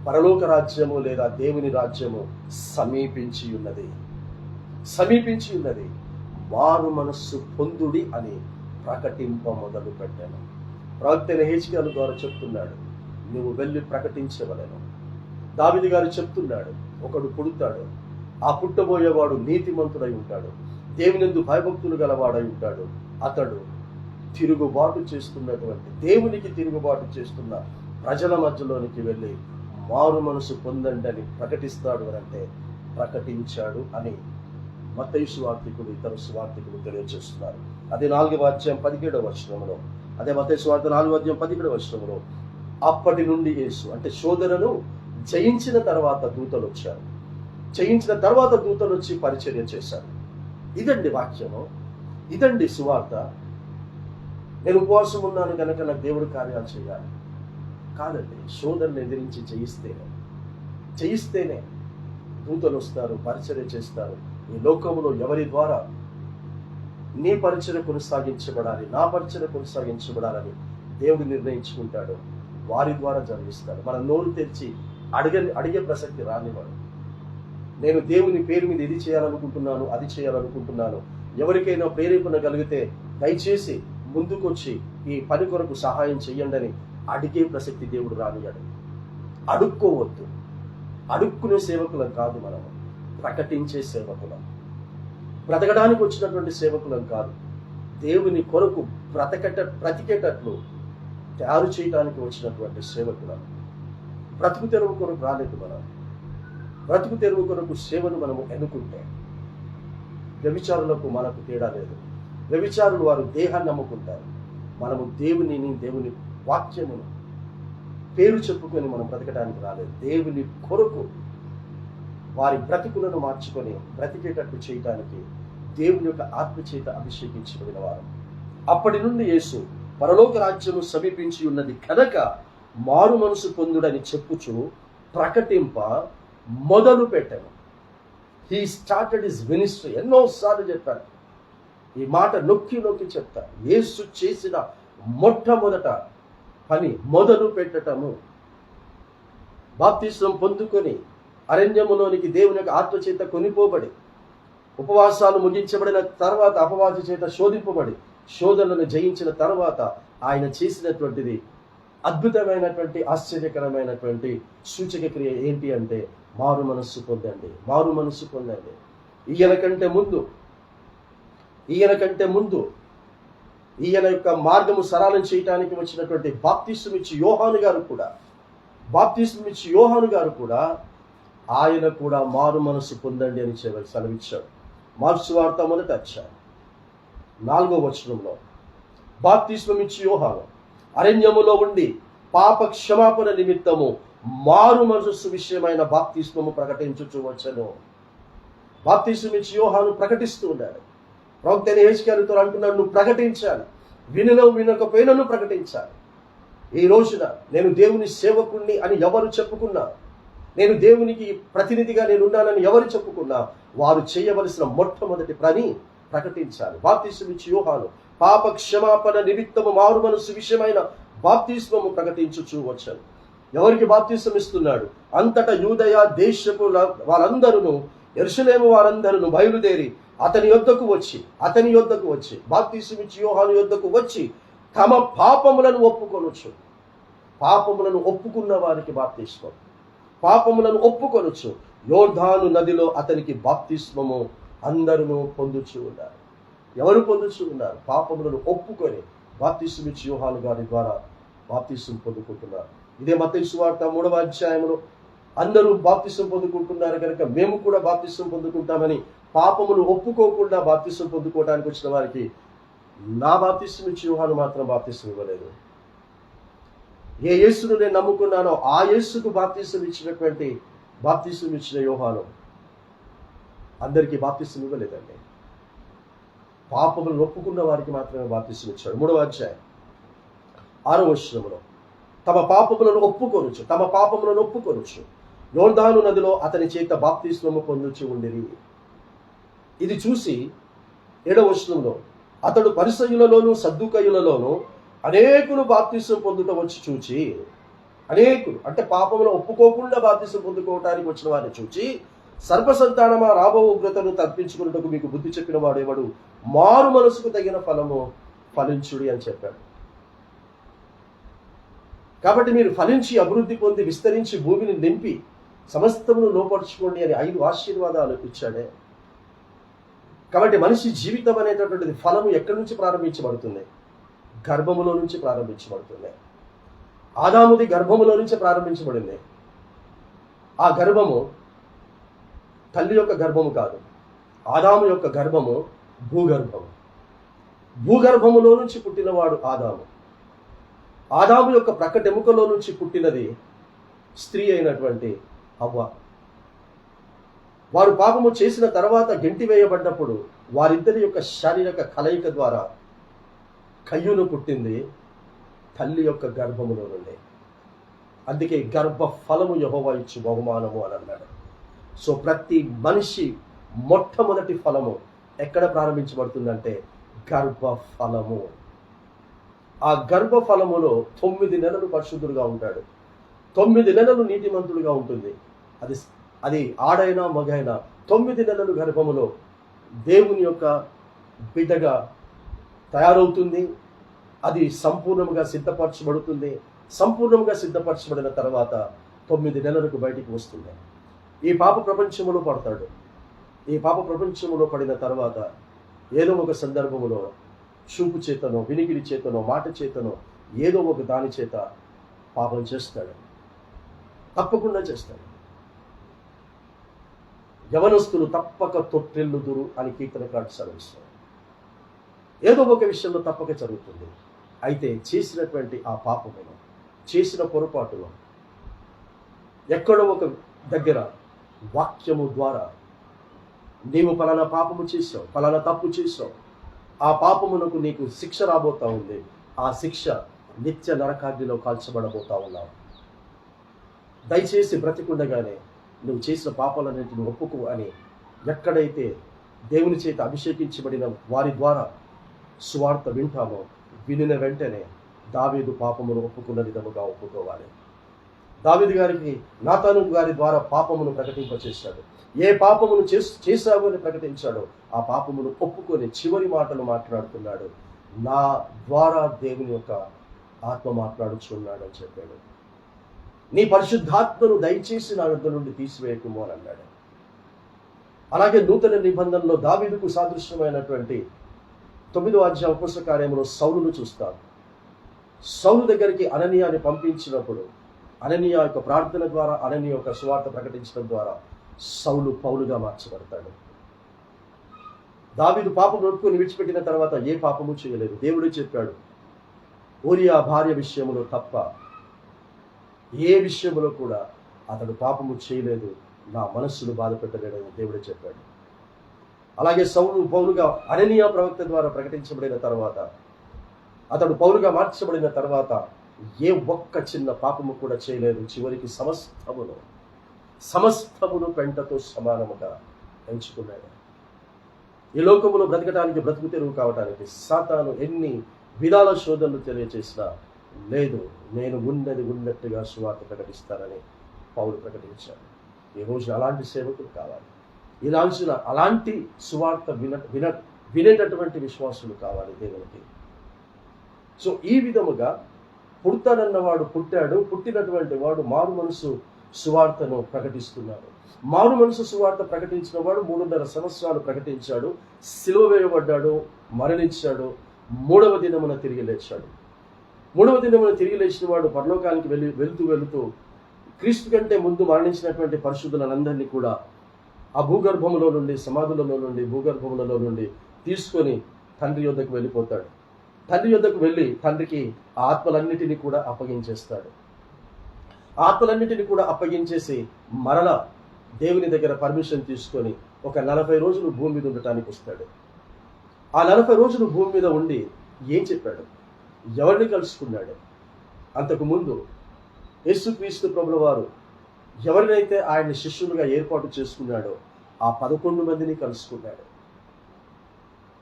పరలోక రాజ్యము లేదా దేవుని రాజ్యము సమీపించి ఉన్నది, మారు మనస్సు పొందుడి అని ప్రకటింప మొదలు పెట్టాను. ప్రవక్త యెహెజ్కేలు ద్వారా చెప్తున్నాడు, నువ్వు వెళ్ళి ప్రకటించవలెను. దావీదు గారు చెప్తున్నాడు, ఒకడు పుడతాడు, ఆ పుట్టబోయేవాడు నీతిమంతుడై ఉంటాడు, దేవునియందు భయభక్తులు గలవాడై ఉంటాడు. అతడు తిరుగుబాటు చేస్తున్నటువంటి, దేవునికి తిరుగుబాటు చేస్తున్న ప్రజల మధ్యలోనికి వెళ్ళి మారు మనసు పొందండి అని ప్రకటిస్తాడు అని అంటే ప్రకటించాడు అని మత్తయి సువార్తికులు, ఇతర సువార్తికులు తెలియజేస్తున్నారు. అదే 4వ అధ్యాయం 17వ వచనంలో, అదే మత్తయి సువార్త 4వ అధ్యాయం 17వ వచనంలో, అప్పటి నుండి యేసు అంటే శోధనను జయించిన తర్వాత దూతలు వచ్చారు, జయించిన తర్వాత దూతలు వచ్చి పరిచర్య చేశారు. ఇదండి వాక్యము, ఇదండి సువార్త. నేను ఉపవాసం ఉన్నాను కనుక నాకు దేవుడు కార్యాలు చేయాలి కాదండి. శోధనను ఎదిరించి జయిస్తేనే దూతలు వస్తారు, పరిచర్య చేస్తారు. ఈ లోకంలో ఎవరి ద్వారా నీ పరిచయ కొనసాగించబడాలి, నా పరిచయ కొనసాగించబడాలని దేవుడు నిర్ణయించుకుంటాడు, వారి ద్వారా జరిగిస్తాడు. మన నోరు తెరిచి అడిగే ప్రసక్తి రానివాడు. నేను దేవుని పేరు మీద ఇది చేయాలనుకుంటున్నాను, అది చేయాలనుకుంటున్నాను, ఎవరికైనా ప్రేరేపణ కలిగితే దయచేసి ముందుకొచ్చి ఈ పని కొరకు సహాయం చెయ్యండి అని అడిగే ప్రసక్తి దేవుడు రానియాడు. అడుక్కోవద్దు. అడుక్కునే సేవకులం కాదు, మనం ప్రకటించే సేవకులం. బ్రతకడానికి వచ్చినటువంటి సేవకులం కాదు, దేవుని కొరకు బ్రతికేటట్లు తయారు చేయడానికి వచ్చినటువంటి సేవకులం. బ్రతుకు తెరువు కొరకు రాలేదు మనం. బ్రతుకు తెరువు కొరకు సేవను మనము ఎన్నుకుంటే వ్యభిచారులకు మనకు తేడా లేదు. వ్యభిచారులు వారు దేహాన్ని నమ్ముకుంటారు, మనము దేవుని వాక్యమును పేరు చెప్పుకొని మనం బ్రతకడానికి రాలేదు. దేవుని కొరకు వారి బ్రతుకులను మార్చుకొని బ్రతికేటట్టు చేయటానికి దేవుని యొక్క ఆత్మచేత అభిషేకించబడిన వారు. అప్పటి నుండి యేసు పరలోక రాజ్యము సమీపించి ఉన్నది కనుక మారు మనసు పొందుడని చెప్పుచు ప్రకటింప మొదలు పెట్టాను. He started his ministry. ఎన్నోసార్లు చెప్పాను, ఈ మాట నొక్కి చెప్తా. యేసు చేసిన మొట్టమొదట పని మొదలు పెట్టటము. బాప్తిస్మం పొందుకొని అరణ్యములోనికి దేవుని యొక్క ఆత్మచేత కొనిపోబడి ఉపవాసాలు ముగించబడిన తర్వాత అపవాది చేత శోధింపబడి శోధనలను జయించిన తర్వాత ఆయన చేసినటువంటిది అద్భుతమైనటువంటి ఆశ్చర్యకరమైనటువంటి సూచక క్రియ ఏంటి అంటే మారు మనస్సు పొందండి, మారు మనస్సు పొందండి. ఈయన యొక్క మార్గము సరళం చేయటానికి వచ్చినటువంటి బాప్తిస్మం ఇచ్చి యోహాను గారు కూడా ఆయన కూడా మారు మనస్సు పొందండి అని సెలవిచ్చాడు. మార్క్సు వార్త 1వ అధ్యాయం 4వ వచనంలో బాప్తిస్మం ఇచ్చి యోహాను అరణ్యములో ఉండి పాప క్షమాపణ నిమిత్తము మారు మనస్సు విషయమైన బాప్తిస్మము ప్రకటించుచు వచ్చెను. బాప్తిస్మం ఇచ్చి యోహాను ప్రకటిస్తూ ఉన్నాడు. ప్రవక్త యెహెజ్కేలుతో అంటున్నాడు, నువ్వు ప్రకటించాలి, వినకపోయినను ప్రకటించాలి. ఈ రోజున నేను దేవుని సేవకుణ్ణి అని ఎవరు చెప్పుకున్నా, నేను దేవునికి ప్రతినిధిగా నేనున్నానని ఎవరు చెప్పుకున్నా, వారు చేయవలసిన మొట్టమొదటి పని ప్రకటించాలి. బాప్తిస్మం ఇచ్చి యోహాను పాప క్షమాపణ నిమిత్తము మారు మనస్సు విషయమైన బాప్తిస్మము ప్రకటించుచూ వచ్చాను. ఎవరికి బాప్తిస్మం ఇస్తున్నాడు? అంతటా యూదయ దేశపు వారందరూ, యెరూషలేము వారందరూ బయలుదేరి అతని యొద్దకు వచ్చి బాప్తిస్మం ఇచ్చి యోహాను యొద్దకు వచ్చి తమ పాపములను ఒప్పుకున్న వారికి బాప్తిస్మం, పాపములను ఒప్పుకొనొచ్చు యోర్దాను నదిలో అతనికి బాప్తిస్మము అందరూ పొందుచూ ఉన్నారు. ఎవరు పొందుచూ ఉన్నారు? పాపములను ఒప్పుకొని బాప్తిస్మం ఇచ్చి యోహాను గారి ద్వారా బాప్తిస్మం పొందుకుంటున్నారు. ఇదే మత్తయి సువార్త 3వ అధ్యాయంలో అందరూ బాప్తిస్మం పొందుకుంటున్నారు కనుక మేము కూడా బాప్తిస్మం పొందుకుంటామని పాపములు ఒప్పుకోకుండా బాప్తిస్మం పొందుకోవడానికి వచ్చిన వారికి నా బాప్తిస్మం ఇచ్చి యోహాను మాత్రం బాప్తిస్మం ఇవ్వలేదు. ఏ యేసును నేను నమ్ముకున్నానో ఆ యేసుకు బాప్తిస్మం ఇచ్చిన యోహాను అందరికీ బాప్తిస్మం ఇవ్వలేదండి. పాపములను ఒప్పుకున్న వారికి మాత్రమే బాప్తిస్మం ఇచ్చాడు. 3వ అధ్యాయం 6వ వచనంలో తమ పాపములను ఒప్పుకొనుచు యోర్దాను నదిలో అతని చేత బాప్తిస్మము పొందుచు ఉండిరి. ఇది చూసి 7వ వచనంలో అతడు పరిసయ్యులలోను సద్దూకయ్యులలోను అనేకులు బాప్తిస్మం పొందుట వచ్చి చూచి, అనేకులు అంటే పాపములు ఒప్పుకోకుండా బాప్తిస్మం పొందుకోవటానికి వచ్చిన వారిని చూచి, సర్పసంతానమా రాబో ఉగ్రతను తప్పించుకున్నట్టుకు మీకు బుద్ధి చెప్పిన వాడేవాడు, మారు మనసుకు తగిన ఫలము ఫలించుడి అని చెప్పాడు. కాబట్టి మీరు ఫలించి అభివృద్ధి పొంది విస్తరించి భూమిని నింపి సమస్తమును లోపరుచుకోండి అని 5 ఆశీర్వాదాలు ఇచ్చాడే. కాబట్టి మనిషి జీవితం అనేటటువంటిది ఫలము ఎక్కడి నుంచి ప్రారంభించబడుతుంది? గర్భములో నుంచి ప్రారంభించబడుతుంది. ఆదాముది గర్భములో నుంచి ప్రారంభించబడింది. ఆ గర్భము తల్లి యొక్క గర్భము కాదు, ఆదాము యొక్క గర్భము భూగర్భము. భూగర్భములో నుంచి పుట్టినవాడు ఆదాము. ఆదాము యొక్క ప్రక్కటెముకలో నుంచి పుట్టినది స్త్రీ అయినటువంటి హవ్వ. వారు పాపము చేసిన తర్వాత గెంటి వేయబడ్డప్పుడు వారిద్దరి యొక్క శారీరక కలయిక ద్వారా కయ్యూను పుట్టింది తల్లి యొక్క గర్భములో నుండి. అందుకే గర్భ ఫలము యెహోవా ఇచ్చు బహుమానము అని అన్నాడు. సో ప్రతి మనిషి మొట్టమొదటి ఫలము ఎక్కడ ప్రారంభించబడుతుందంటే గర్భఫలము. ఆ గర్భఫలములో 9 నెలలు పరిశుద్ధుడుగా ఉంటాడు, 9 నెలలు నీతిమంతుడుగా ఉంటుంది. అది ఆడైనా మగైనా 9 నెలలు గర్భములో దేవుని యొక్క బిడ్డగా తయారవుతుంది. అది సంపూర్ణంగా సిద్ధపరచబడుతుంది. సంపూర్ణంగా సిద్ధపరచబడిన తర్వాత 9 నెలలకు బయటికి వస్తుంది. ఈ పాప ప్రపంచంలో పడతాడు. ఈ పాప ప్రపంచంలో పడిన తర్వాత ఏదో ఒక సందర్భంలో చూపు చేతనో, వినికిడి చేతనో, మాట చేతనో, ఏదో ఒక దాని చేత పాపం చేస్తాడు. తప్పకుండా చేస్తాడు. యవనస్తులు తప్పక తొట్టిల్లుదురు అని కీర్తనకారుడు సెలవిస్తాడు. ఏదో ఒక విషయంలో తప్పక జరుగుతుంది. అయితే చేసినటువంటి ఆ పాపమును, చేసిన పొరపాటును ఎక్కడో ఒక దగ్గర వాక్యము ద్వారా నీవు ఫలానా పాపము చేసావు, ఫలానా తప్పు చేసావు, ఆ పాపమునకు నీకు శిక్ష రాబోతా ఉంది, ఆ శిక్ష నిత్య నరకాగ్నిలో కాల్చబడబోతా ఉన్నావు. దయచేసి బ్రతికుండగానే నువ్వు చేసిన పాపాలన్నింటిని ఒప్పుకో అని ఎక్కడైతే దేవుని చేత అభిషేకించబడిన వారి ద్వారా సువార్త వింటామో, వినిన వెంటనే దావీదు పాపమును ఒప్పుకున్న విధముగా ఒప్పుకోవాలి. దావీదు గారికి నాతాను గారి ద్వారా పాపమును ప్రకటింపచేశాడు. ఏ పాపమును చేశావు అని ప్రకటించాడో ఆ పాపమును ఒప్పుకొని చివరి మాటలు మాట్లాడుతున్నాడు. నా ద్వారా దేవుని యొక్క ఆత్మ మాట్లాడుచున్నాడు అని చెప్పాడు. నీ పరిశుద్ధాత్మను దయచేసి నా యొద్ద నుండి తీసివేయకుము అని అన్నాడు. అలాగే నూతన నిబంధనలో దావీదుకు సాదృశ్యమైనటువంటి 9వ అధ్యాయం అపొస్తలుల కార్యములో సౌలును చూస్తాం. సౌలు దగ్గరికి అననీయాని పంపించినప్పుడు అననీయ యొక్క ప్రార్థన ద్వారా, అననీయ యొక్క సువార్త ప్రకటించడం ద్వారా సౌలు పౌలుగా మార్చబడతాడు. దావీదు పాపం ఒప్పుకొని విడిచిపెట్టిన తర్వాత ఏ పాపము చేయలేదు. దేవుడే చెప్పాడు, ఊరియా భార్య విషయంలో తప్ప ఏ విషయంలో కూడా అతడు పాపము చేయలేదు, నా మనస్సును బాధ పెట్టలేడని దేవుడే చెప్పాడు. అలాగే సౌలు పౌలుగా అననీయ ప్రవక్త ద్వారా ప్రకటించబడిన తర్వాత, అతడు పౌలుగా మార్చబడిన తర్వాత ఏ ఒక్క చిన్న పాపము కూడా చేయలేదు. చివరికి సమస్తమును పెంటతో సమానముగా ఎంచుకున్నాడు. ఈ లోకములో బ్రతకటానికి, బ్రతుకు తెరువు కావటానికి సాతాను ఎన్ని విధాల శోధనలు తెలియచేసినా లేదు, నేను ఉన్నది ఉన్నట్టుగా సువార్త ప్రకటిస్తానని పౌలు ప్రకటించాడు. ఈ రోజు అలాంటి సేవకులు కావాలి. అలాంటి సువార్త వినేటటువంటి విశ్వాసులు కావాలి దేవునికి. సో ఈ విధముగా పుడతానన్నవాడు పుట్టాడు, పుట్టినటువంటి వాడు మారు మనసు సువార్తను ప్రకటిస్తున్నాడు. మారు మనసు సువార్త ప్రకటించిన వాడు 3.5 సంవత్సరాలు ప్రకటించాడు, సిలువ వేయబడ్డాడు, మరణించాడు, 3వ దినమున తిరిగి లేచాడు. 3వ దినమున తిరిగి లేచిన వాడు పరలోకానికి వెళుతూ క్రీస్తు కంటే ముందు మరణించినటువంటి పరిశుద్ధులందరినీ కూడా ఆ భూగర్భములో నుండి, సమాధులలో నుండి, భూగర్భములలో నుండి తీసుకొని తండ్రి యొద్దకు వెళ్ళిపోతాడు. తండ్రి యొద్దకు వెళ్ళి తండ్రికి ఆ ఆత్మలన్నిటినీ కూడా అప్పగించేస్తాడు. ఆత్మలన్నిటినీ కూడా అప్పగించేసి మరలా దేవుని దగ్గర పర్మిషన్ తీసుకొని ఒక 40 రోజులు భూమి మీద ఉండటానికి వస్తాడు. ఆ 40 రోజులు భూమి మీద ఉండి ఏం చెప్పాడు, ఎవరిని కలుసుకున్నాడు? అంతకుముందు యేసుక్రీస్తు ప్రభుల వారు ఎవరినైతే ఆయన శిష్యులుగా ఏర్పాటు చేసుకున్నాడో ఆ 11 మందిని కలుసుకున్నాడు.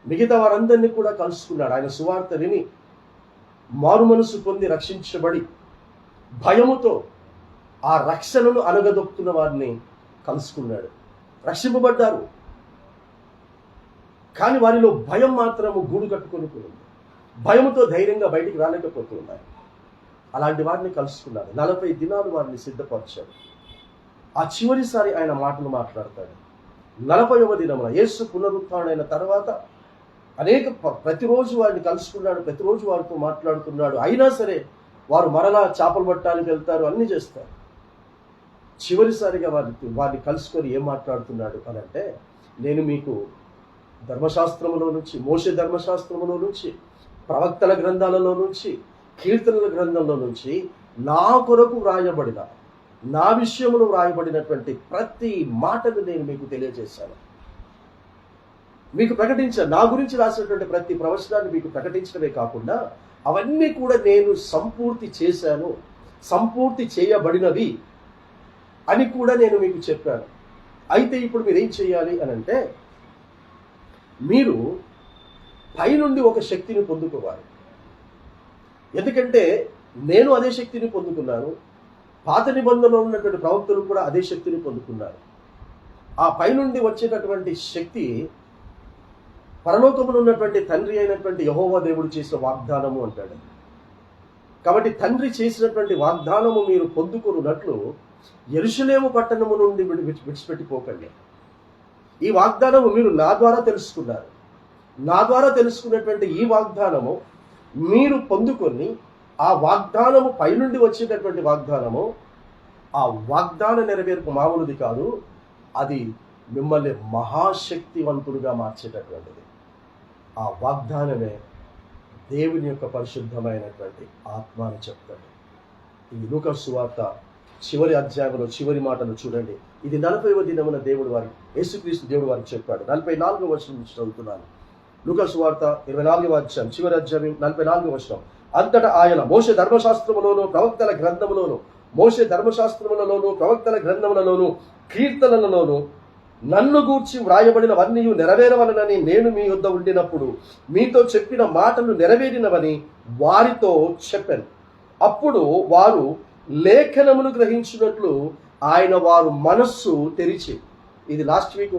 మిగతా వారందరినీ కూడా కలుసుకున్నాడు. ఆయన సువార్త విని మారు మనసు పొంది రక్షించబడి భయముతో ఆ రక్షణను అనగదొక్కుతున్న వారిని కలుసుకున్నాడు. రక్షింపబడ్డారు, కానీ వారిలో భయం మాత్రము గూడు కట్టుకొని పోయింది. భయముతో ధైర్యంగా బయటికి రాలేకపోతున్నారు. అలాంటి వారిని కలుసుకున్నాడు. 40 దినాలు వారిని సిద్ధపరిచాడు. ఆ చివరిసారి ఆయన మాటలు మాట్లాడతాడు. 40వ దినమున యేసు పునరుత్థానుడైన తర్వాత ప్రతిరోజు వారిని కలుసుకున్నాడు, ప్రతిరోజు వారితో మాట్లాడుతున్నాడు. అయినా సరే వారు మరలా చేపలు పట్టడానికి వెళ్తారు, అన్ని చేస్తారు. చివరిసారిగా వారిని కలుసుకొని ఏం మాట్లాడుతున్నాడు అని అంటే, నేను మీకు ధర్మశాస్త్రములో నుంచి, మోషే ధర్మశాస్త్రములో నుంచి, ప్రవక్తల గ్రంథాలలో నుంచి, కీర్తనల గ్రంథంలో నుంచి నా కొరకు వ్రాయబడిన, నా విషయంలో వ్రాయబడినటువంటి ప్రతి మాటను నేను మీకు తెలియజేశాను, మీకు ప్రకటించాను. నా గురించి రాసినటువంటి ప్రతి ప్రవచనాన్ని మీకు ప్రకటించడమే కాకుండా అవన్నీ కూడా నేను సంపూర్తి చేశాను, సంపూర్తి చేయబడినవి అని కూడా నేను మీకు చెప్పాను. అయితే ఇప్పుడు మీరు ఏం చేయాలి అని అంటే, మీరు పైనుండి ఒక శక్తిని పొందుకోవాలి. ఎందుకంటే నేను అదే శక్తిని పొందుకున్నాను, పాత నిబంధనలో ఉన్నటువంటి ప్రవక్తలు కూడా అదే శక్తిని పొందుకున్నారు. ఆ పైనుండి వచ్చేటటువంటి శక్తి పరలోకములో ఉన్నటువంటి తండ్రి అయినటువంటి యెహోవా దేవుడు చేసిన వాగ్దానము అంటాడు. కాబట్టి తండ్రి చేసినటువంటి వాగ్దానము మీరు పొందుకున్నట్లు యెరూషలేము పట్టణము నుండి విడిచిపెట్టిపోకండి. ఈ వాగ్దానము మీరు నా ద్వారా తెలుసుకున్నారు. నా ద్వారా తెలుసుకున్నటువంటి ఈ వాగ్దానము మీరు పొందుకొని, ఆ వాగ్దానము పైనుండి వచ్చేటటువంటి వాగ్దానము, ఆ వాగ్దాన నెరవేర్పు మామూలుది కాదు. అది మిమ్మల్ని మహాశక్తివంతులుగా మార్చేటటువంటిది. ఆ వాగ్దానమే దేవుని యొక్క పరిశుద్ధమైనటువంటి ఆత్మ అని చెప్తాడు. ఈ లూకా సువార్త చివరి అధ్యాయంలో చివరి మాటలు చూడండి. ఇది 40వ దినమున దేవుడు వారి యేసుక్రీస్తు దేవుడు వారికి చెప్పాడు. 44వ వచనం నుంచి చదువుతున్నాను. లూకా సువార్త 24వ అధ్యాయం చివరి అధ్యాయం 44వ వచనం. అంతటా ఆయన మోషే ధర్మశాస్త్రములోను ప్రవక్తల గ్రంథములలోను కీర్తనలలోను నన్ను గూర్చి వ్రాయబడినవన్నీ నెరవేరవలనని నేను మీ యొద్ద ఉండినప్పుడు మీతో చెప్పిన మాటలు నెరవేరినవని వారితో చెప్పాను. అప్పుడు వారు లేఖనమును గ్రహించినట్లు ఆయన వారు మనస్సు తెరిచి, ఇది లాస్ట్ వీక్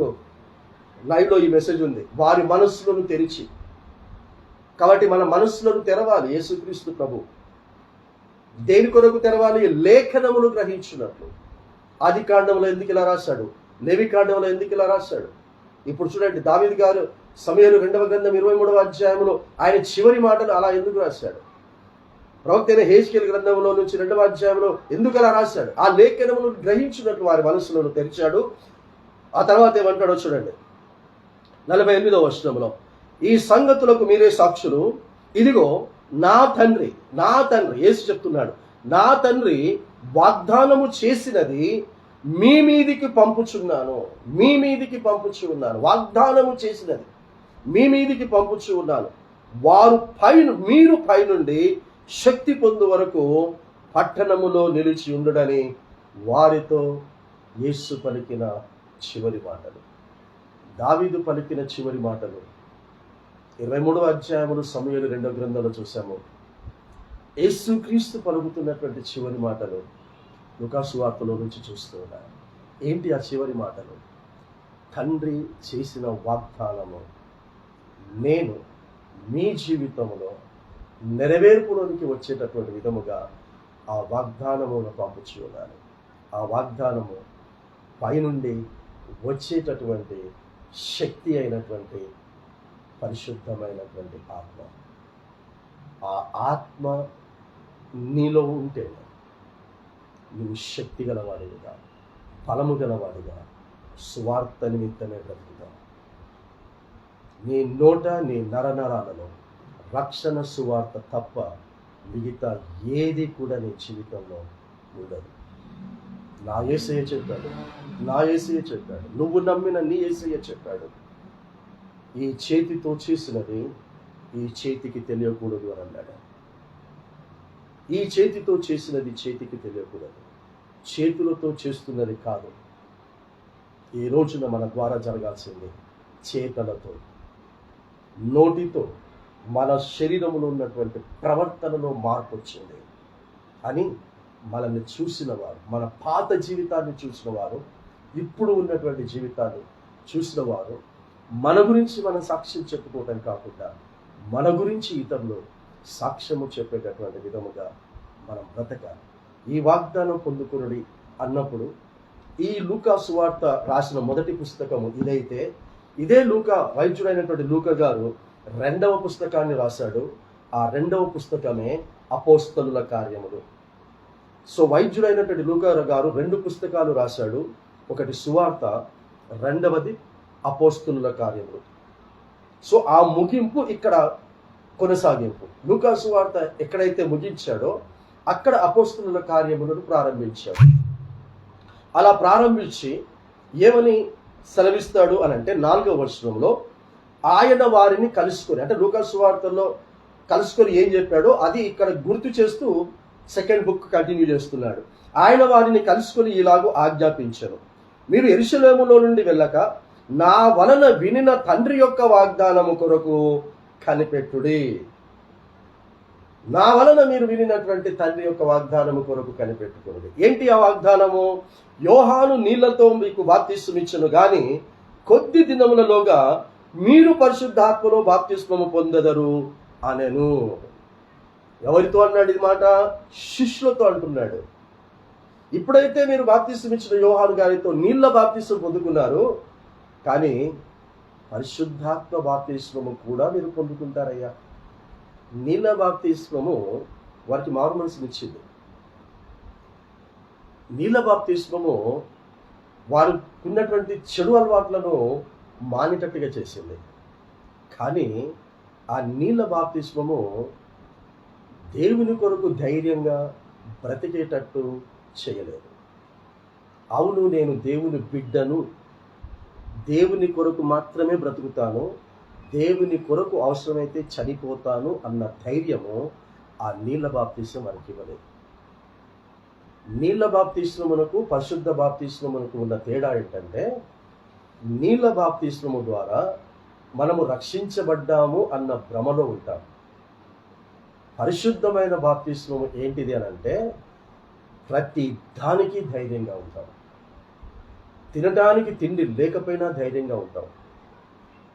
లైవ్లో ఈ మెసేజ్ ఉంది, వారి మనస్సులను తెరిచి. కాబట్టి మన మనస్సులను తెరవాలి. యేసుక్రీస్తు ప్రభు దేని కొరకు తెరవాలి? లేఖనమును గ్రహించినట్లు. ఆది కాండంలో ఎందుకు ఇలా రాశాడు? లేవి కాండంలో ఎందుకు ఇలా రాశాడు? ఇప్పుడు చూడండి, దావీదు గారు సమూయేలు 2వ గ్రంథం 23వ అధ్యాయంలో ఆయన చివరి మాటలు అలా ఎందుకు రాశాడు? ప్రవక్త అయిన హెజ్కేలు గ్రంథంలో నుంచి 2వ అధ్యాయంలో ఎందుకు అలా రాశాడు? ఆ లేఖనమును గ్రహించినట్లు వారి మనసులను తెరిచాడు. ఆ తర్వాత ఏమంటాడో చూడండి, 48వ వచనంలో, ఈ సంగతులకు మీరే సాక్షులు. ఇదిగో నా తండ్రి యేసు చెప్తున్నాడు, నా తండ్రి వాగ్దానము చేసినది మీ మీదికి పంపుచున్నాను. వాగ్దానము చేసినది మీ మీదికి పంపుచు ఉన్నాను. మీరు పైనుండి శక్తి పొందు వరకు పట్టణములో నిలిచి ఉండుడని వారితో యేసు పలికిన చివరి మాటలు, దావీదు పలికిన చివరి మాటలు 23వ అధ్యాయములు సమూయేలు 2వ గ్రంథంలో చూసాము. యేసుక్రీస్తు పలుకుతున్నటువంటి చివరి మాటలు లూకా సువార్తలో నుంచి చూస్తూ ఉన్నారు. ఏంటి ఆ చివరి మాటలు? తండ్రి చేసిన వాగ్దానము నేను మీ జీవితంలో నెరవేర్పులోనికి వచ్చేటటువంటి విధముగా ఆ వాగ్దానమును పంపుచు ఉన్నాను. ఆ వాగ్దానము పైనుండి వచ్చేటటువంటి శక్తి అయినటువంటి పరిశుద్ధమైనటువంటి ఆత్మ. ఆ ఆత్మ నీలో ఉంటే నువ్వు శక్తి గలవాడిగా, ఫలము గలవాడిగా, సువార్త నిమిత్తమే బ్రతుకుతావు. నీ నోట, నీ నరనరాలలో రక్షణ సువార్త తప్ప మిగతా ఏది కూడా నీ జీవితంలో ఉండదు. నా యేసయ్య చెప్పాడు, నువ్వు నమ్మిన నీ యేసయ్య చెప్పాడు, ఈ చేతితో చేసినది ఈ చేతికి తెలియకూడదు అని అన్నాడు. ఈ చేతితో చేసినది చేతికి తెలియకూడదు. చేతులతో చేస్తున్నది కాదు. ఈ రోజున మన ద్వారా జరగాల్సింది చేతలతో, నోటితో మన శరీరంలో ఉన్నటువంటి ప్రవర్తనలో మార్పు వచ్చింది అని మనల్ని చూసిన వారు, మన పాత జీవితాన్ని చూసిన వారు, ఇప్పుడు ఉన్నటువంటి జీవితాన్ని చూసిన వారు మన గురించి మనం సాక్ష్యం చెప్పుకోవటం కాకుండా మన గురించి ఇతరులు సాక్ష్యము చెప్పేటటువంటి విధముగా మనం బ్రతకాలి. ఈ వాగ్దానం పొందుకునుడి అన్నప్పుడు ఈ లూకా సువార్త రాసిన మొదటి పుస్తకము ఇదైతే, ఇదే లూకా వైద్యుడైనటువంటి లూకా గారు 2వ పుస్తకాన్ని రాశాడు. ఆ 2వ పుస్తకమే అపోస్తలుల కార్యములు. సో వైద్యుడైనటువంటి లూకా గారు 2 పుస్తకాలు రాశాడు. ఒకటి సువార్త, 2వది అపోస్తలుల కార్యములు. సో ఆ ముగింపు ఇక్కడ కొనసాగింపు. లూకా సువార్త ఎక్కడైతే ముగించాడో అక్కడ అపోస్తలుల కార్యములను ప్రారంభించాడు. అలా ప్రారంభించి ఏమని సెలవిస్తాడు అని అంటే 4వ వచనంలో ఆయన వారిని కలుసుకొని, అంటే లూకా సువార్తలో కలుసుకొని ఏం చెప్పాడో అది ఇక్కడ గుర్తు చేస్తూ సెకండ్ బుక్ కంటిన్యూ చేస్తున్నాడు. ఆయన వారిని కలుసుకొని ఇలాగూ ఆజ్ఞాపించను, మీరు యెరూషలేములో నుండి వెళ్ళక నా వలన వినిన తండ్రి యొక్క వాగ్దానము కొరకు కనిపెట్టుడి. నా వలన మీరు వినినటువంటి తండ్రి యొక్క వాగ్దానము కొరకు కనిపెట్టుకోండి. ఏంటి ఆ వాగ్దానము? యోహాను నీళ్లతో మీకు బాప్తిస్మమిచ్చును గాని కొద్ది దినములలోగా మీరు పరిశుద్ధాత్మలో బాప్తిస్మము పొందెదరు అనెను. ఎవరితో అన్నాడు ఇది మాట? శిష్యులతో అంటున్నాడు. ఇప్పుడైతే మీరు బాప్తిస్మమిచ్చిన యోహాను గారితో నీళ్ల బాప్తిస్మం పొందుకున్నారు, కానీ పరిశుద్ధాత్మ బాప్తిస్మము కూడా మీరు పొందుకుంటారయ్యా. నీళ్ళ బాప్తిస్మము వారికి మారు మనసునిచ్చింది. నీళ్ళ బాప్తిస్మము వారు ఉన్నటువంటి చెడు అలవాట్లను మానేటట్టుగా చేసింది. కానీ ఆ నీళ్ళ బాప్తిస్మము దేవుని కొరకు ధైర్యంగా బ్రతికేటట్టు చేయలేదు. అవును, నేను దేవుని బిడ్డను, దేవుని కొరకు మాత్రమే బ్రతుకుతాను, దేవుని కొరకు అవసరమైతే చనిపోతాను అన్న ధైర్యము ఆ నీళ్ళ బాప్తిస్మం మనకి ఇవ్వలేదు. నీళ్ళ బాప్తిస్మమునకు పరిశుద్ధ బాప్తిస్మమునకు ఉన్న తేడా ఏంటంటే, నీళ్ళ బాప్తిస్మము ద్వారా మనము రక్షించబడ్డాము అన్న భ్రమలో ఉంటాం. పరిశుద్ధమైన బాప్తిస్మము ఏంటిది అని అంటే, ప్రతి దానికి ధైర్యంగా ఉంటాం. తినడానికి తిండి లేకపోయినా ధైర్యంగా ఉంటాం.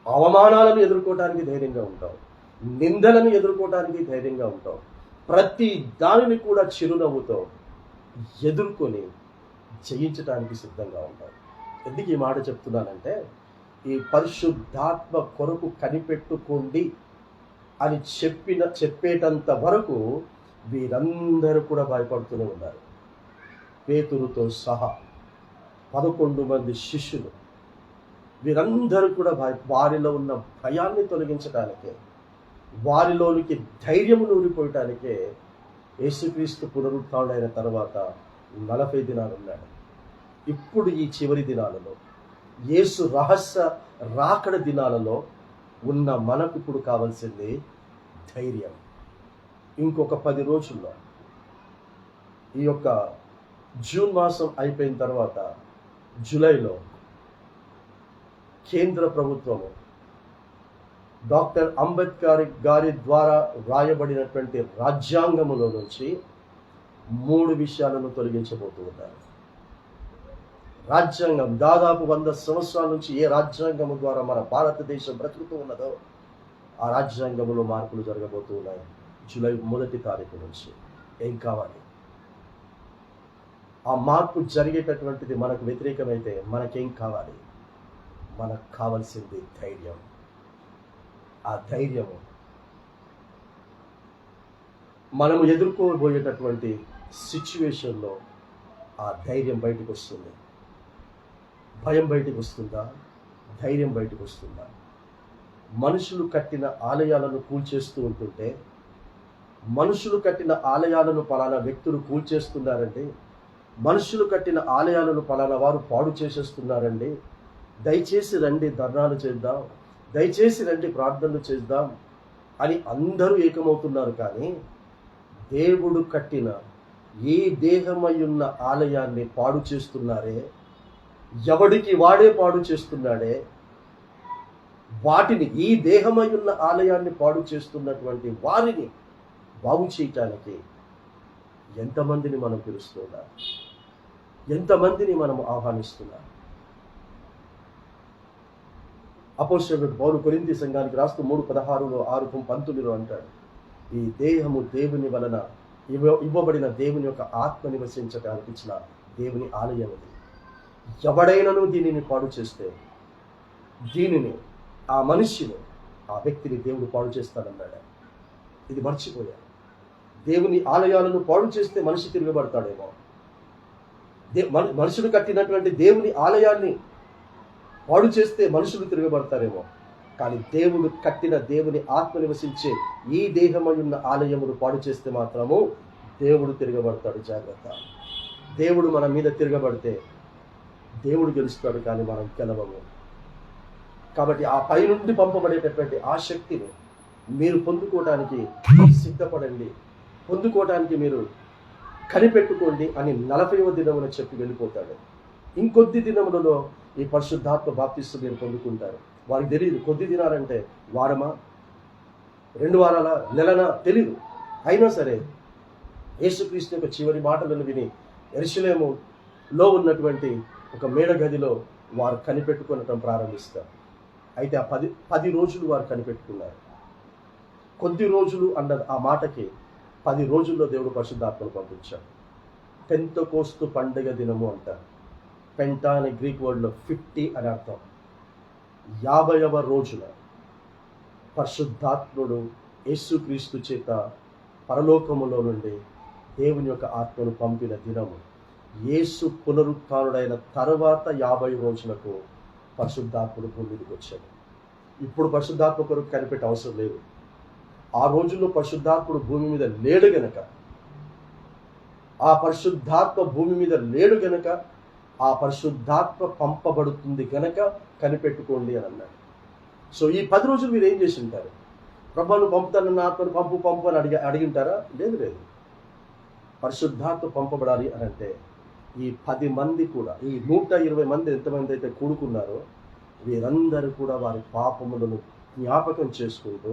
అవమానాలను ఎదుర్కోవటానికి ధైర్యంగా ఉంటాం. నిందలను ఎదుర్కోవటానికి ధైర్యంగా ఉంటాం. ప్రతి దానిని కూడా చిరునవ్వుతో ఎదుర్కొని జయించడానికి సిద్ధంగా ఉంటాం. ఎందుకు ఈ మాట చెప్తున్నానంటే, ఈ పరిశుద్ధాత్మ కొరకు కనిపెట్టుకోండి అని చెప్పేటంత వరకు వీరందరూ కూడా భయపడుతూనే ఉన్నారు. పేతురుతో సహా 11 మంది శిష్యులు, వీరందరూ కూడా వారిలో ఉన్న భయాన్ని తొలగించడానికే, వారిలోనికి ధైర్యము నూరిపోయటానికే యేసుక్రీస్తు పునరుత్థానుడైన తర్వాత 40 దినాలు ఉన్నాడు. ఇప్పుడు ఈ చివరి దినాలలో, యేసు రహస్య రాకడ దినాలలో ఉన్న మనకు ఇప్పుడు కావాల్సింది ధైర్యం. ఇంకొక 10 రోజుల్లో, ఈ యొక్క జూన్ మాసం అయిపోయిన తర్వాత జూలైలో కేంద్ర ప్రభుత్వము డాక్టర్ అంబేద్కర్ గారి ద్వారా వ్రాయబడినటువంటి రాజ్యాంగములో నుంచి 3 విషయాలను తొలగించబోతూ ఉన్నారు. రాజ్యాంగం దాదాపు 100 సంవత్సరాల నుంచి ఏ రాజ్యాంగము ద్వారా మన భారతదేశం బ్రతుకుతూ ఉన్నదో ఆ రాజ్యాంగంలో మార్పులు జరగబోతూ ఉన్నాయి. జూలై 1 తారీఖు నుంచి. ఏం కావాలి? ఆ మార్పు జరిగేటటువంటిది మనకు వ్యతిరేకమైతే మనకేం కావాలి? మనకు కావాల్సింది ధైర్యం. ఆ ధైర్యము మనము ఎదుర్కోబోయేటటువంటి సిచ్యువేషన్లో ఆ ధైర్యం బయటకు వస్తుంది. భయం బయటకు వస్తుందా? ధైర్యం బయటకు వస్తుందా? మనుషులు కట్టిన ఆలయాలను కూల్చేస్తూ ఉంటుంటే, మనుషులు కట్టిన ఆలయాలను పలానా వ్యక్తులు కూల్చేస్తున్నారండి, మనుషులు కట్టిన ఆలయాలను పలానా వారు పాడు చేసేస్తున్నారండి, దయచేసి రండి ధర్నాలు చేద్దాం, దయచేసి రండి ప్రార్థనలు చేద్దాం అని అందరూ ఏకమవుతున్నారు. కానీ దేవుడు కట్టిన ఈ దేహమయ్యున్న ఆలయాన్ని పాడు చేస్తున్నారే, ఎవడికి వాడే పాడు చేస్తున్నాడే. వాటిని, ఈ దేహమయ్యున్న ఆలయాన్ని పాడు చేస్తున్నటువంటి వారిని బాగు చేయటానికి ఎంతమందిని మనం పిలుస్తున్నాం? ఎంతమందిని మనం ఆహ్వానిస్తున్నాం? అపోస్తలుడు పౌలు కొరింథీ సంఘానికి రాస్తూ 3:16 6:19 అంటాడు, ఈ దేహము దేవుని వలన ఇవ్వబడిన దేవుని యొక్క ఆత్మ నివసించడానికి ఇచ్చిన దేవుని ఆలయం ఇది. ఎవడైనను దీనిని పాడు చేస్తే, దీనిని, ఆ మనిషిని, ఆ వ్యక్తిని దేవుడు పాడు చేస్తాడన్నాడు. ఇది మర్చిపోయాడు. దేవుని ఆలయాలను పాడు చేస్తే మనిషి తిరగబడతాడేమో. మనుషుడు కట్టినటువంటి దేవుని ఆలయాన్ని పాడు చేస్తే మనుషులు తిరగబడతారేమో. కానీ దేవుడు కట్టిన దేవుని ఆత్మ నివసించే ఈ దేహమయున్న ఆలయమును పాడు చేస్తే మాత్రము దేవుడు తిరగబడతాడు. జాగ్రత్త. దేవుడు మన మీద తిరగబడితే దేవుడు గెలుస్తాడు, కానీ మనం గెలవము. కాబట్టి ఆ పై నుండి పంపబడేటటువంటి ఆ శక్తిని మీరు పొందుకోవడానికి సిద్ధపడండి, పొందుకోవడానికి మీరు కనిపెట్టుకోండి అని 40వ దినమున చెప్పి వెళ్ళిపోతాడు. ఇంకొద్ది దినములలో ఈ పరిశుద్ధాత్మ బాప్తిస్మం మీరు పొందుకుంటారు. వారికి తెలియదు కొద్ది దినాలంటే వారమా 2 వారాల, నెలనా తెలీదు. అయినా సరే యేసుక్రీస్తు యొక్క చివరి మాటలను విని యెరూషలేములో ఉన్నటువంటి ఒక మేడ గదిలో వారు కనిపెట్టుకోవటం ప్రారంభిస్తారు. అయితే ఆ 10 రోజులు వారు కనిపెట్టుకున్నారు. కొద్ది రోజులు అన్న ఆ మాటకి 10 రోజుల్లో దేవుడు పరిశుద్ధాత్మను పంపించాడు. పెంతెకోస్తు పండుగ దినము అంటారు. పెంటా అనే గ్రీక్ వర్డ్లో 50 అని అర్థం. 50వ రోజున పరిశుద్ధాత్ముడు యేసుక్రీస్తు చేత పరలోకములో నుండి దేవుని యొక్క ఆత్మను పంపిన దినము. యేసు పునరుత్థానుడైన తర్వాత 50 రోజులకు పరిశుద్ధాత్ముడు భూమి మీదకి వచ్చాడు. ఇప్పుడు పరిశుద్ధాత్మ కొరకు కనిపెట్టే అవసరం లేదు. ఆ రోజుల్లో పరిశుద్ధాత్ముడు భూమి మీద లేడు గనక, ఆ పరిశుద్ధాత్మ భూమి మీద లేడు గనక, ఆ పరిశుద్ధాత్మ పంపబడుతుంది గనక కనిపెట్టుకోండి అని అన్నాడు. సో ఈ 10 రోజులు మీరు ఏం చేసి ఉంటారు? ప్రభువును పంపుతానన్న ఆత్మను పంపు అని అడిగింటారా? లేదు. పరిశుద్ధాత్మ పంపబడాలి అని అంటే ఈ 10 మంది కూడా, ఈ 120 మంది ఎంతమంది అయితే కూడుకున్నారో వీరందరూ కూడా వారి పాపములను జ్ఞాపకం చేసుకుంటూ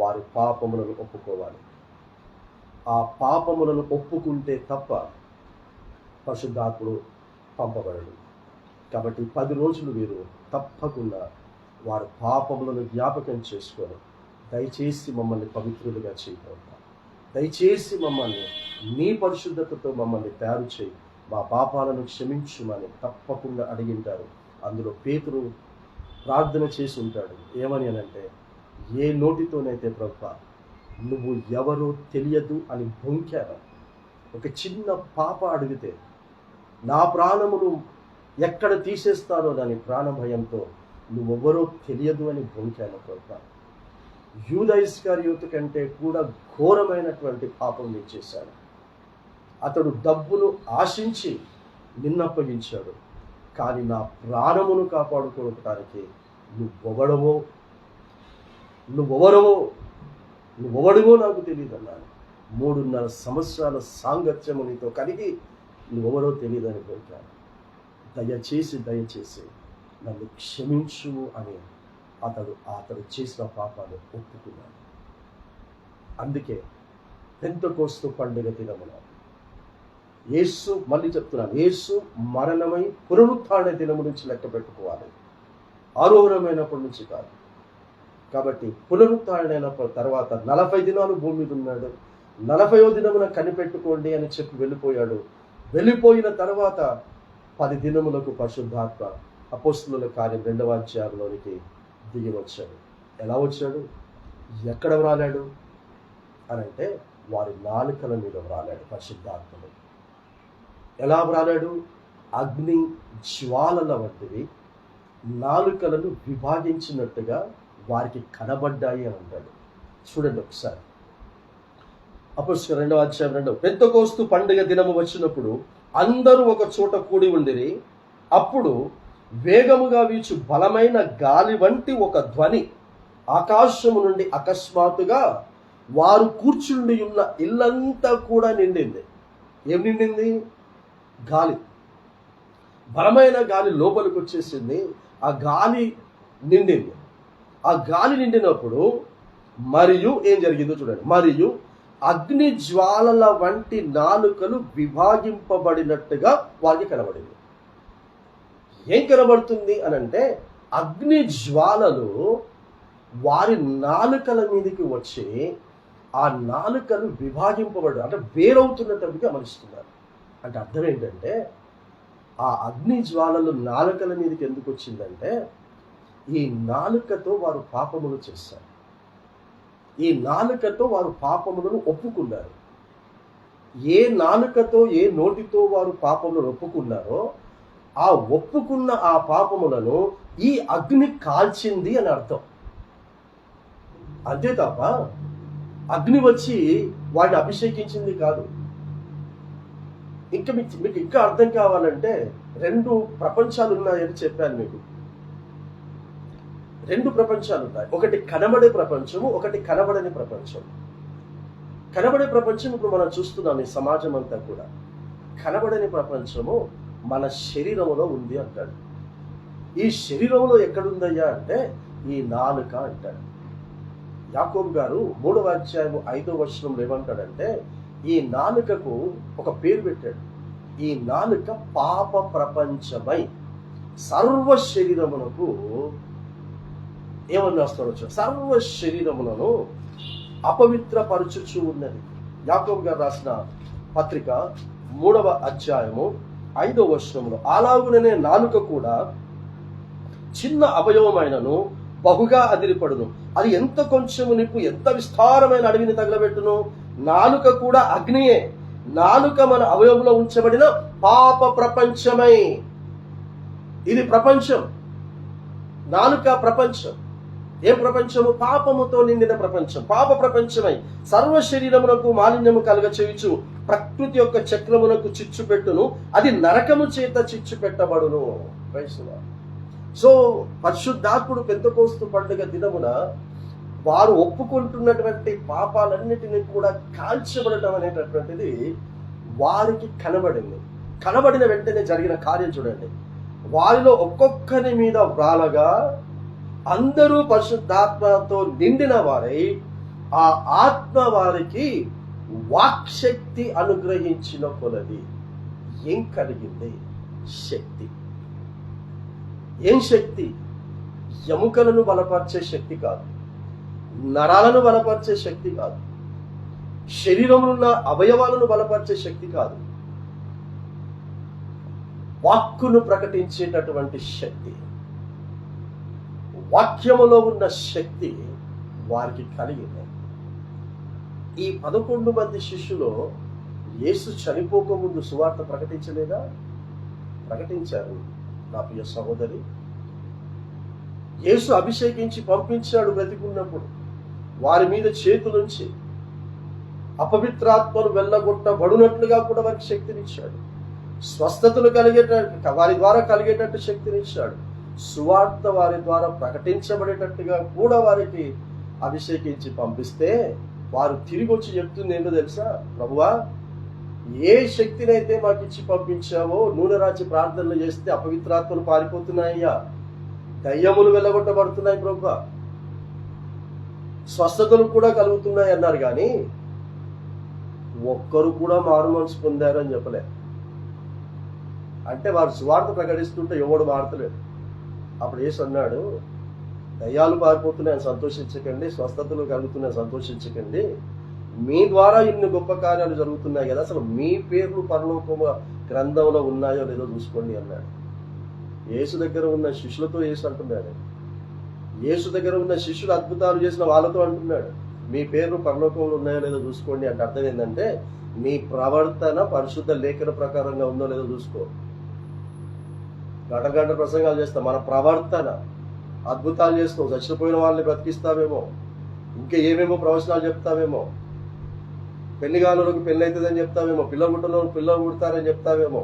వారి పాపములను ఒప్పుకోవాలి. ఆ పాపములను ఒప్పుకుంటే తప్ప పరిశుద్ధాత్ముడు పంపబడడు. కాబట్టి 10 రోజులు వీరు తప్పకుండా వారి పాపములను జ్ఞాపకం చేసుకొని, దయచేసి మమ్మల్ని పవిత్రులుగా చేయకుండా, దయచేసి మమ్మల్ని నీ పరిశుద్ధతతో మమ్మల్ని తయారు చేయి, మా పాపాలను క్షమించుమని తప్పకుండా అడిగింటారు. అందులో పేతురు ప్రార్థన చేసి ఉంటాడు. ఏమని అనంటే, ఏ నోటితోనైతే ప్రభువా నువ్వు ఎవరో తెలియదు అని బొంకాను, ఒక చిన్న పాప అడిగితే నా ప్రాణమును ఎక్కడ తీసేస్తారో దాని ప్రాణ భయంతో నువ్వెవరో తెలియదు అని బొంకాను ప్రభువా. యూదా ఇస్కరియోతు కంటే కూడా ఘోరమైనటువంటి పాపం నేను చేశాను. అతడు డబ్బును ఆశించి నిన్నప్పగించాడు, కానీ నా ప్రాణమును కాపాడుకోవటానికి నువ్వెవడవో నాకు తెలియదు అన్నాను. 3.5 సంవత్సరాల సాంగత్యము నీతో కలిగి నువ్వెవరో తెలియదని కోరుతాను. దయచేసి నన్ను క్షమించు అని అతడు చేసిన పాపాలు ఒప్పుకున్నాడు. అందుకే పెంతెకోస్తు పండుగ దినమున యేసు, మళ్ళీ చెప్తున్నాను, యేసు మరణమై పునరుత్థాన దినము నుంచి లెక్క పెట్టుకోవాలి, ఆరోహణమైనప్పటి నుంచి కాదు. కాబట్టి పునరుత్థాన తర్వాత 40 దినాలు భూమి మీద ఉన్నాడు. 40వ దినమున కనిపెట్టుకోండి అని చెప్పి వెళ్ళిపోయాడు. వెళ్ళిపోయిన తర్వాత 10 దినములకు పరిశుద్ధాత్మ అపోస్తలుల కార్యం 2వ అధ్యాయంలోనికి దిగి వచ్చాడు. ఎలా వచ్చాడు? ఎక్కడ వ్రాలాడు అనంటే వారి నాలుకల మీద వ్రాలాడు పరిశుద్ధాత్మను. ఎలా వ్రాలాడు? అగ్ని జ్వాలల వంటివి నాలుకలను విభాగించినట్టుగా వారికి కనబడ్డాయి అని అంటాడు. చూడండి ఒకసారి, అపోస్తలుల 2వ అధ్యాయం 2. పెంతెకోస్తు పండుగ దినము వచ్చినప్పుడు అందరూ ఒక చోట కూడి ఉండిరి. అప్పుడు వేగముగా వీచు బలమైన గాలి వంటి ఒక ధ్వని ఆకాశము నుండి అకస్మాత్తుగా వారు కూర్చుండి ఉన్న ఇల్లంతా కూడా నిండింది. ఏం నిండింది? గాలి. బలమైన గాలి లోపలికి వచ్చేసింది. ఆ గాలి నిండింది. ఆ గాలి నిండినప్పుడు మరియు ఏం జరిగిందో చూడండి. మరియు అగ్ని జ్వాలల వంటి నాలుకలు విభాగింపబడినట్టుగా వారికి కనబడింది. ఏం కనబడుతుంది అనంటే, అగ్ని జ్వాలలు వారి నాలుకల మీదకి వచ్చి ఆ నాలుకలు విభాగింపబడి, అంటే వేరవుతున్నట్టు గమనిస్తున్నారు. అంటే అర్థం ఏంటంటే, ఆ అగ్ని జ్వాలలు నాలుకల మీదకి ఎందుకు వచ్చిందంటే, ఈ నాలుకతో వారు పాపములు చేశారు. ఈ నాలుకతో వారు పాపములను ఒప్పుకున్నారు. ఏ నాలుకతో, ఏ నోటితో వారు పాపములను ఒప్పుకున్నారో ఆ ఒప్పుకున్న ఆ పాపములను ఈ అగ్ని కాల్చింది అని అర్థం. అంతే తప్ప అగ్ని వచ్చి వాడిని అభిషేకించింది కాదు. ఇంకా మీకు ఇంకా అర్థం కావాలంటే 2 ప్రపంచాలు ఉన్నాయని చెప్పాను మీకు. 2 ప్రపంచాలు ఉన్నాయి. ఒకటి కనబడే ప్రపంచము, ఒకటి కనబడని ప్రపంచం. కనబడే ప్రపంచం ఇప్పుడు మనం చూస్తున్నాం ఈ సమాజం అంతా కూడా. కనబడని ప్రపంచము మన శరీరములో ఉంది అంటాడు. ఈ శరీరంలో ఎక్కడుందయ్యా అంటే ఈ నాలుక అంటాడు. యాకోబు గారు 3వ అధ్యాయము 5వ వచనంలో ఏమంటాడంటే, ఈ నాలుకకు ఒక పేరు పెట్టాడు. ఈ నాలుక పాప ప్రపంచమై సర్వ శరీరమునకు ఏమని రాస్తాడో, సర్వ శరీరములను అపవిత్రపరచుచు ఉన్నది. యాకోబు గారు రాసిన పత్రిక 3వ అధ్యాయము 5వ వచనంలో, అలాగుననే నాలుక కూడా చిన్న అవయవమైనను బహుగా అదిరిపడును, అది ఎంత కొంచెము నిప్పు ఎంత విస్తారమైన అడవిని తగలబెట్టును. నాలుక కూడా అగ్నియే. నాలుక మన అవయవంలో ఉంచబడిన పాప ప్రపంచమై, ఇది ప్రపంచం. నాలుక ప్రపంచం. ఏ ప్రపంచము? పాపముతో నిండిన ప్రపంచం. పాప ప్రపంచమై సర్వ శరీరమునకు మాలిన్యము కలుగ చేయుచు ప్రకృతి యొక్క చక్రమునకు చిచ్చు పెట్టును, అది నరకము చేత చిచ్చు పెట్టబడును. సో పరిశుద్ధాత్ముడు పెంతెకోస్తు పండుగ దినమున వారు ఒప్పుకుంటున్నటువంటి పాపాలన్నిటినీ కూడా కాల్చబడటం అనేటటువంటిది వారికి కనబడింది. కనబడిన వెంటనే జరిగిన కార్యం చూడండి. వారిలో ఒక్కొక్కరి మీద వ్రాలగా అందరూ పరిశుద్ధాత్మతో నిండిన వారై ఆ ఆత్మ వారికి వాక్శక్తి అనుగ్రహించిన కొలది. ఏం కలిగింది? శక్తి. ఏం శక్తి? ఎముకలను బలపరిచే శక్తి కాదు, నరాలను బలపరిచే శక్తి కాదు, శరీరంలో ఉన్న అవయవాలను బలపరిచే శక్తి కాదు, వాక్కును ప్రకటించేటటువంటి శక్తి, వాక్యములో ఉన్న శక్తి వారికి కలిగింది. ఈ 11 మంది శిష్యులు యేసు చనిపోకముందు సువార్త ప్రకటించలేదా? ప్రకటించారు. నా ప్రియ సహోదరి, యేసు అభిషేకించి పంపించాడు. బ్రతికున్నప్పుడు వారి మీద చేతులుంచి అపవిత్రాత్మను వెళ్ళగొట్టబడినట్లుగా కూడా వారికి శక్తినిచ్చాడు. స్వస్థతలు వారి ద్వారా కలిగేటట్టు శక్తినిచ్చాడు. సువార్త వారి ద్వారా ప్రకటించబడేటట్టుగా కూడా వారికి అభిషేకించి పంపిస్తే వారు తిరిగి వచ్చి చెప్తుంది ఏంటో తెలుసా? ప్రభువా, ఏ శక్తినైతే మాకు ఇచ్చి పంపించావో నూనె రాచి ప్రార్థనలు చేస్తే అపవిత్రాత్మలు పారిపోతున్నాయ్యా, దయ్యములు వెళ్ళగొట్టబడుతున్నాయి ప్రభువా, స్వస్థతలు కూడా కలుగుతున్నాయి అన్నారు. కానీ ఒక్కరు కూడా మారు మనసు పొందారు అని చెప్పలే. అంటే వారు సువార్త ప్రకటిస్తుంటే ఎవడు మారతలేడు. అప్పుడు యేసు అన్నాడు, దయ్యాలు పారిపోతున్నాయని సంతోషించకండి, స్వస్థతలు కలుగుతున్నాయని సంతోషించకండి, మీ ద్వారా ఇన్ని గొప్ప కార్యాలు జరుగుతున్నాయి కదా, అసలు మీ పేర్లు పరలోకము గ్రంథంలో ఉన్నాయో లేదో చూసుకోండి అన్నాడు. యేసు దగ్గర ఉన్న శిష్యులతో యేసు అంటున్నాడు. యేసు దగ్గర ఉన్న శిష్యులు అద్భుతాలు చేసిన వాళ్ళతో అంటున్నాడు, మీ పేర్లు పరలోకంలో ఉన్నాయో లేదో చూసుకోండి. అంటే అర్థం ఏంటంటే మీ ప్రవర్తన పరిశుద్ధ లేఖన ప్రకారంగా ఉందో లేదో చూసుకో. గంట ప్రసంగాలు చేస్తాం, మన ప్రవర్తన, అద్భుతాలు చేస్తావు, చచ్చిపోయిన వాళ్ళని బ్రతికిస్తావేమో, ఇంకా ఏమేమో ప్రవచనాలు చెప్తావేమో, పెళ్లిగానులకు పెళ్లి అవుతుందని చెప్తావేమో, పిల్లలు పుట్టలో పిల్లలు పుడతారని చెప్తావేమో.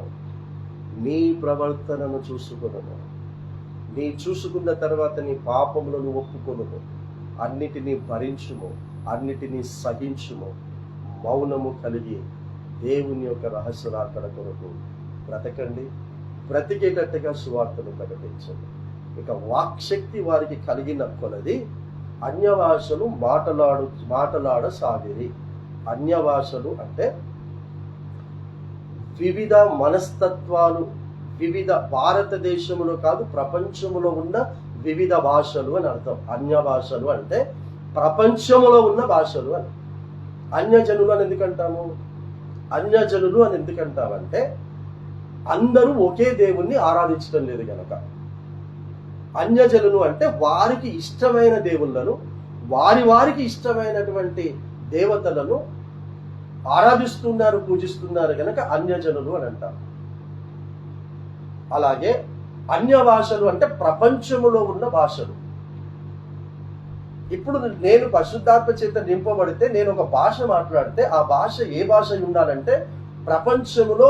నీ ప్రవర్తనను చూసుకున్నాను. నీ చూసుకున్న తర్వాత నీ పాపములను ఒప్పుకొనుము, అన్నిటినీ భరించుము, అన్నిటినీ సహించుము, మౌనము కలిగి దేవుని యొక్క రహస్య రాకడ కొరకు బ్రతకండి. బ్రతికేటట్టుగా సువార్తను ప్రకటించండి. ఇక వాక్శక్తి వారికి కలిగిన కొలది అన్యభాషలు మాటలాడసాగిరి. అన్యభాషలు అంటే వివిధ మనస్తత్వాలు, వివిధ భారతదేశంలో కాదు ప్రపంచంలో ఉన్న వివిధ భాషలు అని అర్థం. అన్య భాషలు అంటే ప్రపంచంలో ఉన్న భాషలు అని. అన్యజనులు అని ఎందుకంటాము? అన్యజనులు అని ఎందుకంటామంటే అందరూ ఒకే దేవుణ్ణి ఆరాధించడం లేదు గనక. అన్యజనులు అంటే వారికి ఇష్టమైన దేవుళ్ళను, వారికి ఇష్టమైనటువంటి దేవతలను ఆరాధిస్తున్నారు, పూజిస్తున్నారు గనక అన్యజనులు అని అంటారు. అలాగే అన్య భాషలు అంటే ప్రపంచములో ఉన్న భాషలు. ఇప్పుడు నేను పరిశుద్ధాత్మ చేత నింపబడితే నేను ఒక భాష మాట్లాడితే ఆ భాష ఏ భాష ఉండాలంటే ప్రపంచంలో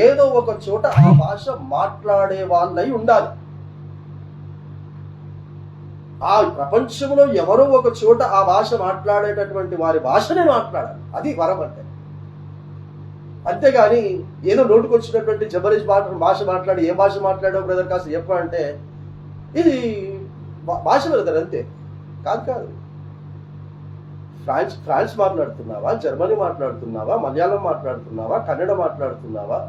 ఏదో ఒక చోట ఆ భాష మాట్లాడే వాళ్ళై ఉండాలి. ఆ ప్రపంచంలో ఎవరో ఒక చోట ఆ భాష మాట్లాడేటటువంటి వారి భాషనే మాట్లాడాలి. అది వరం అంటే. అంతేగాని ఏదో నోటుకొచ్చినటువంటి జబరీష్ భాష మాట్లాడి ఏ భాష మాట్లాడావు బ్రదర్ కాస్త చెప్పంటే ఇది భాష బ్రదర్ అంతే కాదు. ఫ్రాన్స్ మాట్లాడుతున్నావా, జర్మనీ మాట్లాడుతున్నావా, మలయాళం మాట్లాడుతున్నావా, కన్నడ మాట్లాడుతున్నావా,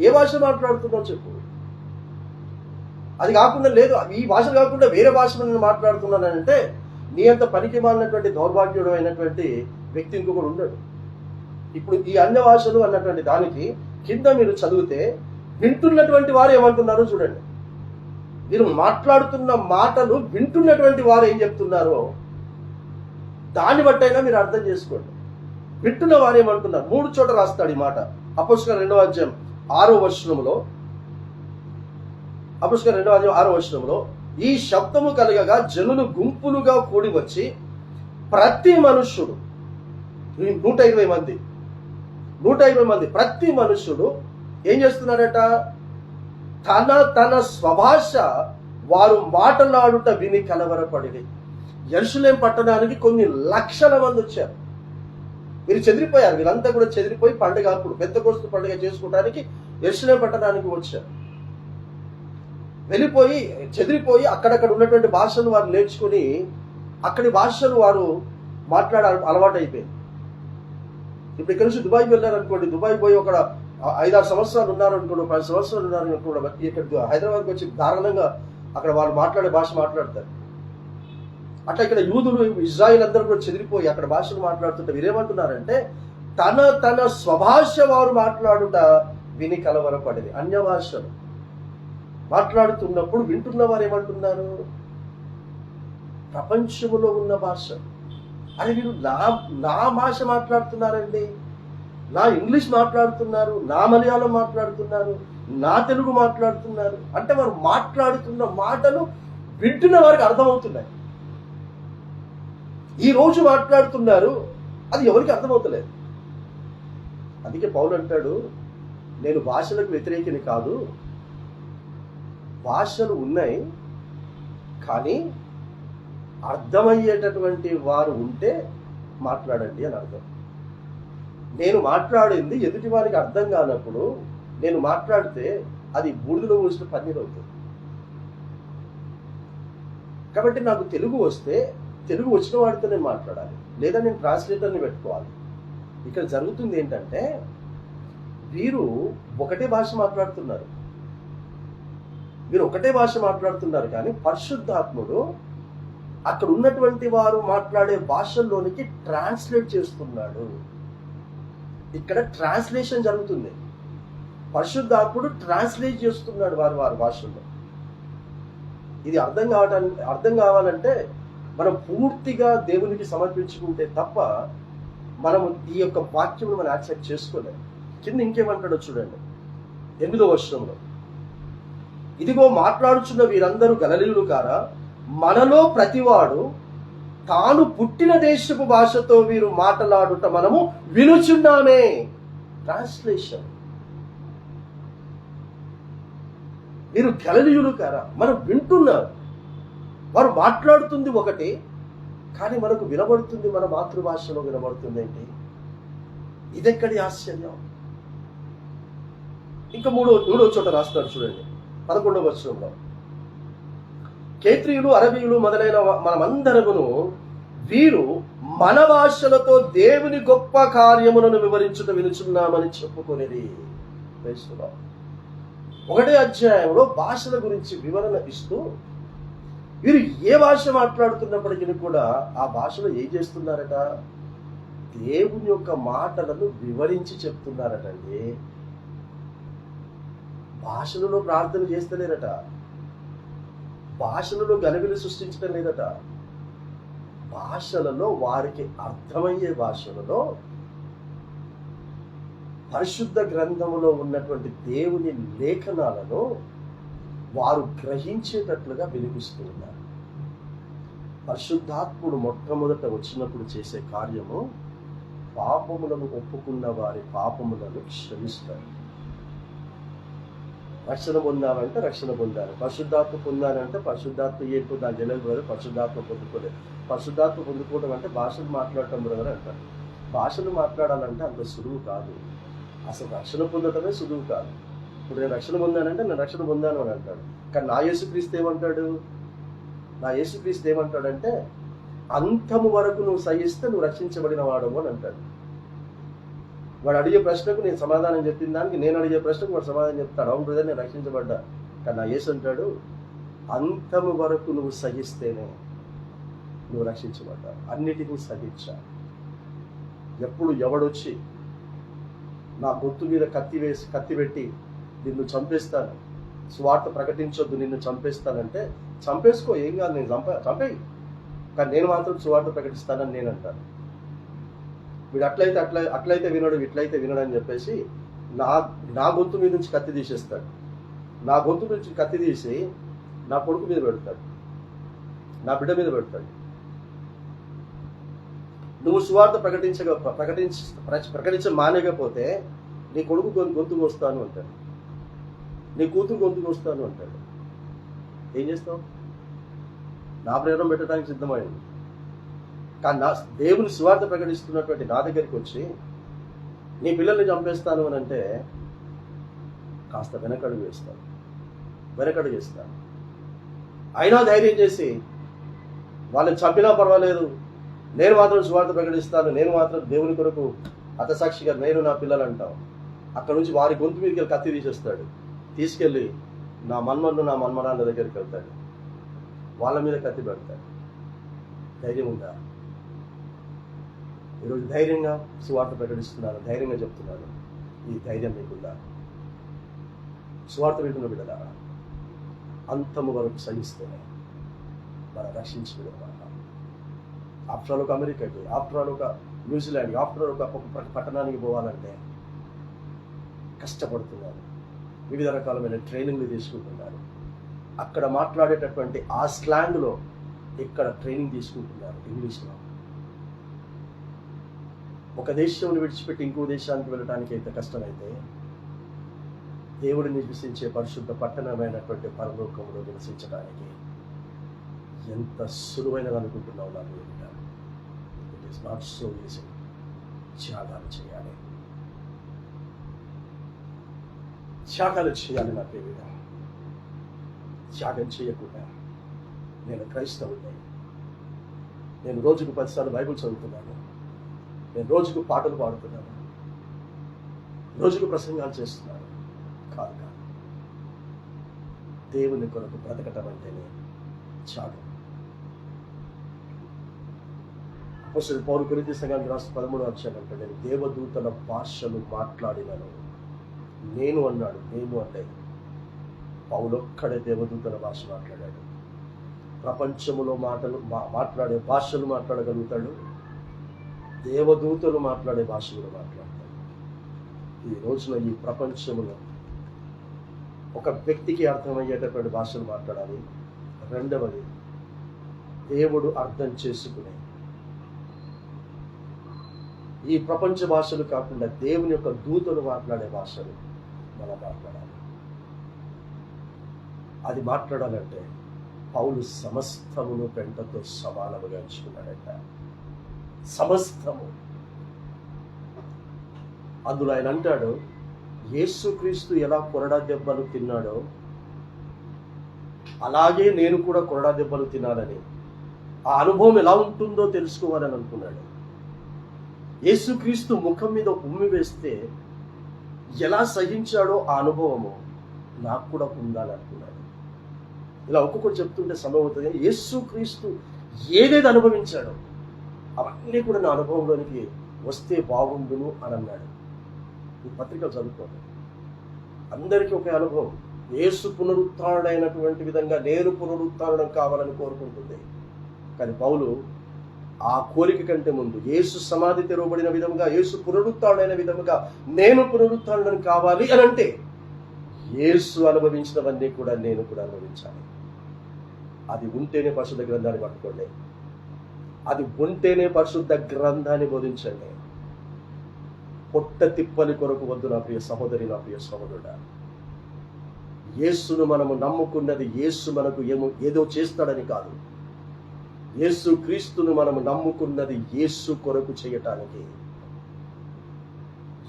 ఏ భాష మాట్లాడుతున్నావు చెప్పు. అది కాకుండా లేదు, ఈ భాష కాకుండా వేరే భాషలో నేను మాట్లాడుతున్నానంటే నీ అంత పనికి మాలినటువంటి దౌర్భాగ్యుడు అయినటువంటి వ్యక్తి ఇంకొకరు ఉండడు. ఇప్పుడు ఈ అన్య భాషలు అన్నటువంటి దానికి కింద మీరు చదివితే వింటున్నటువంటి వారు ఏమంటున్నారో చూడండి. మీరు మాట్లాడుతున్న మాటలు వింటున్నటువంటి వారు ఏం చెప్తున్నారో దాన్ని బట్టైనా మీరు అర్థం చేసుకోండి. వింటున్న వారు ఏమంటున్నారు? 3 చోట రాస్తాడు ఈ మాట. అపోస్తలుల 2వ అధ్యాయం 6వ వచనంలో, అపోస్తలుల 2వ అధ్యాయం 6వ వచనంలో, ఈ శబ్దము కలగగా జనులు గుంపులుగా కూడి వచ్చి ప్రతి మనుష్యుడు 120 మంది ప్రతి మనుష్యుడు ఏం చేస్తున్నారట? తన స్వభాష వారు మాట్లాడుట విని కలవరపడి. యెరూషలేము పట్టణానికి కొన్ని లక్షల మంది వచ్చారు. వీరు చెదిరిపోయారు. వీళ్ళంతా కూడా చెదిరిపోయి పండుగ, అప్పుడు పెద్దకోస్తు పండుగ చేసుకోవడానికి యెరూషలేము పట్టణానికి వచ్చారు. వెళ్ళిపోయి చెదిరిపోయి అక్కడక్కడ ఉన్నటువంటి భాషలు వారు నేర్చుకుని అక్కడి భాషలు వారు మాట్లాడే అలవాటు అయిపోయింది. ఇప్పుడు ఇక్కడ నుంచి దుబాయ్కి వెళ్ళారనుకోండి, దుబాయ్ పోయి ఒక 5-6 సంవత్సరాలు ఉన్నారనుకోండి, 10 సంవత్సరాలు ఉన్నారనుకోండి, ఇక్కడ హైదరాబాద్కి వచ్చి దారుణంగా అక్కడ వాళ్ళు మాట్లాడే భాష మాట్లాడతారు. అట్లా ఇక్కడ యూదులు, ఇజ్రాయిల్ అందరూ కూడా చెదిరిపోయి అక్కడ భాషలు మాట్లాడుతుంటే వీరేమంటున్నారంటే తన స్వభాష వారు మాట్లాడుట విని కలవరపడేది. అన్య భాషలు మాట్లాడుతున్నప్పుడు వింటున్న వారు ఏమంటున్నారు? ప్రపంచములో ఉన్న భాష. అని వీరు నా భాష మాట్లాడుతున్నారండి, నా ఇంగ్లీష్ మాట్లాడుతున్నారు, నా మలయాళం మాట్లాడుతున్నారు, నా తెలుగు మాట్లాడుతున్నారు అంటే వారు మాట్లాడుతున్న మాటలు వింటున్న వారికి అర్థమవుతున్నాయి. ఈ రోజు మాట్లాడుతున్నారు, అది ఎవరికి అర్థమవుతలేదు. అందుకే పౌలు అంటాడు, నేను భాషలకు వ్యతిరేకిని కాదు, భాషలు ఉన్నాయి కానీ అర్థమయ్యేటటువంటి వారు ఉంటే మాట్లాడండి అని అర్థం. నేను మాట్లాడింది ఎదుటి వారికి అర్థం కానప్పుడు నేను మాట్లాడితే అది బూడిదలో పోసిన పన్నీరు అవుతుంది. కాబట్టి నాకు తెలుగు వస్తే తెలుగు వచ్చిన వాడితో నేను మాట్లాడాలి, లేదా నేను ట్రాన్స్లేటర్ని పెట్టుకోవాలి. ఇక్కడ జరుగుతుంది ఏంటంటే వీరు ఒకటే భాష మాట్లాడుతున్నారు, కానీ పరిశుద్ధాత్ముడు అక్కడ ఉన్నటువంటి వారు మాట్లాడే భాషల్లోనికి ట్రాన్స్లేట్ చేస్తున్నాడు. ఇక్కడ ట్రాన్స్లేషన్ జరుగుతుంది. పరిశుద్ధాత్ముడు ట్రాన్స్లేట్ చేస్తున్నాడు వారి భాషల్లో. ఇది అర్థం కావాలంటే మనం పూర్తిగా దేవునికి సమర్పించుకుంటే తప్ప మనం ఈ యొక్క వాక్యం మనం యాక్సెప్ట్ చేసుకోలేము. కింద ఇంకేమంటాడో చూడండి, 8వ వచనంలో, ఇదిగో మాట్లాడుచున్న వీరందరూ గలిలయులు కారా? మనలో ప్రతివాడు తాను పుట్టిన దేశపు భాషతో వీరు మాట్లాడుట మనము వినుచున్నామే. ట్రాన్స్లేషన్. వీరు గలిలయులు కారా? మనం వింటున్నారు. వారు మాట్లాడుతుంది ఒకటి, కానీ మనకు వినబడుతుంది మన మాతృభాషలో వినబడుతుంది. ఏంటి ఇదెక్కడి ఆశ్చర్యం! ఇంకా మూడో చోట రాస్తారు చూడండి, 11వ వచనంలో, కేత్రీయులు, అరబీయులు మొదలైన మనమందరమును వీరు మన భాషలతో దేవుని గొప్ప కార్యములను వివరించుట వినుచున్నామని చెప్పుకొనేది. 1వ అధ్యాయంలో భాషల గురించి వివరణ ఇస్తూ వీరు ఏ భాష మాట్లాడుతున్నప్పటికీ కూడా ఆ భాషలో ఏం చేస్తున్నారట? దేవుని యొక్క మాటలను వివరించి చెప్తున్నారటండి. భాషలలో ప్రార్థన చేస్తలేరట, భాషలలో గలిబిలి సృష్టించడం లేదట. భాషలలో వారికి అర్థమయ్యే భాషలలో పరిశుద్ధ గ్రంథములో ఉన్నటువంటి దేవుని లేఖనాలను వారు గ్రహించేటట్లుగా వినిపిస్తున్నారు. పరిశుద్ధాత్ముడు మొట్టమొదట వచ్చినప్పుడు చేసే కార్యము పాపములను ఒప్పుకున్న వారి పాపములను క్షమిస్తారు. రక్షణ పొందాలంటే రక్షణ పొందాలి, పరిశుద్ధాత్మ పొందాలంటే పరిశుద్ధాత్మ ఏంటో దాని తెలియదు బ్రదర్, పరిశుద్ధాత్మ పొందుకోలేదు. పరిశుద్ధాత్మ పొందుకోవడం అంటే భాషలు మాట్లాడటం బ్రదర్ అంటారు. భాషలు మాట్లాడాలంటే అంత సులువు కాదు. అసలు రక్షణ పొందటమే సులువు కాదు. ఇప్పుడు నేను రక్షణ పొందానంటే నేను రక్షణ పొందాను అని అంటాడు. కానీ నా యేసుక్రీస్తు ఏమంటాడంటే అంతము వరకు నువ్వు సహిస్తే నువ్వు రక్షించబడిన వాడవు అని అంటాడు. వాడు అడిగే ప్రశ్నకు నేను సమాధానం చెప్పిన దానికి నేను అడిగే ప్రశ్నకు వాడు సమాధానం చెప్తాడు. అవును బ్రదర్, నేను రక్షించబడ్డా. కానీ నా యేసు అంటాడు, అంతము వరకు నువ్వు సహిస్తేనే నువ్వు రక్షించబడ్డావు. అన్నిటికీ సహించా. ఎప్పుడు ఎవడొచ్చి నా గొంతు మీద కత్తి పెట్టి నిన్ను చంపేస్తాను, సువార్త ప్రకటించొద్దు, నిన్ను చంపేస్తానంటే చంపేసుకో, ఏం కాదు, నేను చంపేయి, కానీ నేను మాత్రం సువార్త ప్రకటిస్తానని నేను అంటాను. వీడు అట్లయితే వినడు, ఇట్లయితే వినడు అని చెప్పేసి నా గొంతు మీద నుంచి కత్తి తీసేస్తాడు. నా గొంతు నుంచి కత్తి తీసి నా కొడుకు మీద పెడతాడు, నా బిడ్డ మీద పెడతాడు. నువ్వు సువార్త ప్రకటించ మానేకపోతే నీ కొడుకు గొంతు కోస్తాను అంటాడు, నీ కూతురు గొంతు కోస్తాను అంటాడు. ఏం చేస్తావు? నా ప్రేరణ పెట్టడానికి సిద్ధమైంది. కానీ దేవుని సువార్త ప్రకటిస్తున్నటువంటి నా దగ్గరికి వచ్చి నీ పిల్లల్ని చంపేస్తాను అని అంటే కాస్త వెనకడుగు వేస్తాను. అయినా ధైర్యం చేసి వాళ్ళని చంపినా పర్వాలేదు, నేను మాత్రం సువార్త ప్రకటిస్తాను, నేను మాత్రం దేవుని కొరకు హతసాక్షిగా నేను నా పిల్లలు అంటాం. అక్కడ నుంచి వారి గొంతు మీదకి కత్తి తీసేస్తాడు. తీసుకెళ్ళి నా మన్మరాళ్ళ దగ్గరికి వెళ్తాడు, వాళ్ళ మీద కత్తి పెడతాడు. ధైర్యం ఉందా? ఈరోజు ధైర్యంగా సువార్త ప్రకటిస్తున్నాను, ధైర్యంగా చెప్తున్నాను. ఈ ధైర్యం మీకుందా? సువార్త వింటున్న బిడ్డలారా, అంతము వరకు సహిస్తేనే మనం రక్షించబడేవాళ్ళం. ఆఫ్టర్ ఆల్ ఒక అమెరికాకి, ఆఫ్టర్ ఆల్ ఒక న్యూజిలాండ్కి, ఆఫ్టర్ ఆల్ ఒక పట్టణానికి పోవాలంటే కష్టపడుతున్నారు. వివిధ రకాలమైన ట్రైనింగ్లు తీసుకుంటున్నారు. అక్కడ మాట్లాడేటటువంటి ఆ స్లాంగ్లో ఇక్కడ ట్రైనింగ్ తీసుకుంటున్నారు, ఇంగ్లీష్లో. ఒక దేశంలో విడిచిపెట్టి ఇంకో దేశానికి వెళ్ళడానికి ఎంత కష్టమైతే దేవుడిని నివసించే పరిశుద్ధ పట్టణమైనటువంటి పరలోకంలో నివసించడానికి ఎంత సులువైనది అనుకుంటున్నావు నాకు? It is not so easy. త్యాగాలు చేయాలి నా ప్రియుడా. త్యాగం చేయకుండా నేను క్రైస్తవుడిని, నేను రోజుకు 10 సార్లు బైబిల్ చదువుతున్నాను, నేను రోజుకు పాటలు పాడుతున్నాను, రోజుకు ప్రసంగాలు చేస్తున్నాను. కాదు, దేవుని కొరకు బ్రతకటం అంటేనే త్యాగం. అపోస్తలుడైన పౌలు కొరింథీ సంఘానికి రాసిన 13వ అధ్యాయం అంటే, నేను దేవదూతల భాషలు మాట్లాడినను. నేను అన్నాడు, నేను అంటే పౌలు ఒక్కడే దేవదూతల భాష మాట్లాడాడు. ప్రపంచములో మాట్లాడే భాషలు మాట్లాడగలుగుతాడు, దేవదూతలు మాట్లాడే భాషలు మాట్లాడతాడు. ఈ రోజున ఈ ప్రపంచంలో ఒక వ్యక్తికి అర్థమయ్యేటటువంటి భాషలు మాట్లాడాలి. రెండవది, దేవుడు అర్థం చేసుకునే ఈ ప్రపంచ భాషలు కాకుండా దేవుని యొక్క దూతలు మాట్లాడే భాషలు మనం మాట్లాడాలి. అది మాట్లాడాలంటే పౌలు సమస్తమును పెంటతో సమానముగా ఎంచుకున్నాడట. సమస్తము. అందులో ఆయన అంటాడు, యేసుక్రీస్తు ఎలా కొరడా దెబ్బలు తిన్నాడో అలాగే నేను కూడా కొరడా దెబ్బలు తినాలని, ఆ అనుభవం ఎలా ఉంటుందో తెలుసుకోవాలని అనుకున్నాడు. యేసుక్రీస్తు ముఖం మీద ఉమ్మి వేస్తే ఎలా సహించాడో ఆ అనుభవము నాకు కూడా ఉండాలని అనుకున్నాడు. ఇలా ఒక్కొక్కటి చెప్తుంటే సమయం అవుతుంది. యేసుక్రీస్తు ఏదేది అనుభవించాడో అవన్నీ కూడా నా అనుభవంలోనికి వస్తే బాగుండును అని అన్నాడు. ఈ పత్రికలు చదువుకోండి. అందరికీ ఒకే అనుభవం. యేసు పునరుత్థానుడైనటువంటి విధంగా నేను పునరుత్థానం కావాలని కోరుకుంటుంది. కానీ పౌలు ఆ కోరిక కంటే ముందు యేసు సమాధి తెరవబడిన విధముగా, యేసు పునరుత్థానుడైన విధముగా నేను పునరుత్థానుడని కావాలి అని అంటే యేసు అనుభవించినవన్నీ కూడా నేను కూడా అనుభవించాలి. అది ఉంటేనే పరిశుద్ధ గ్రంథాన్ని పట్టుకోండి. అది ఉంటేనే పరిశుద్ధ గ్రంథాన్ని బోధించండి. పొట్ట తిప్పని కొరకు వద్దు నా ప్రియ సహోదరి, నా ప్రియ సహోదరుడా. యేసును మనము నమ్ముకున్నది యేసు మనకు ఏదో చేస్తాడని కాదు. యేసు క్రీస్తును మనము నమ్ముకున్నది యేసు కొరకు చేయటానికి.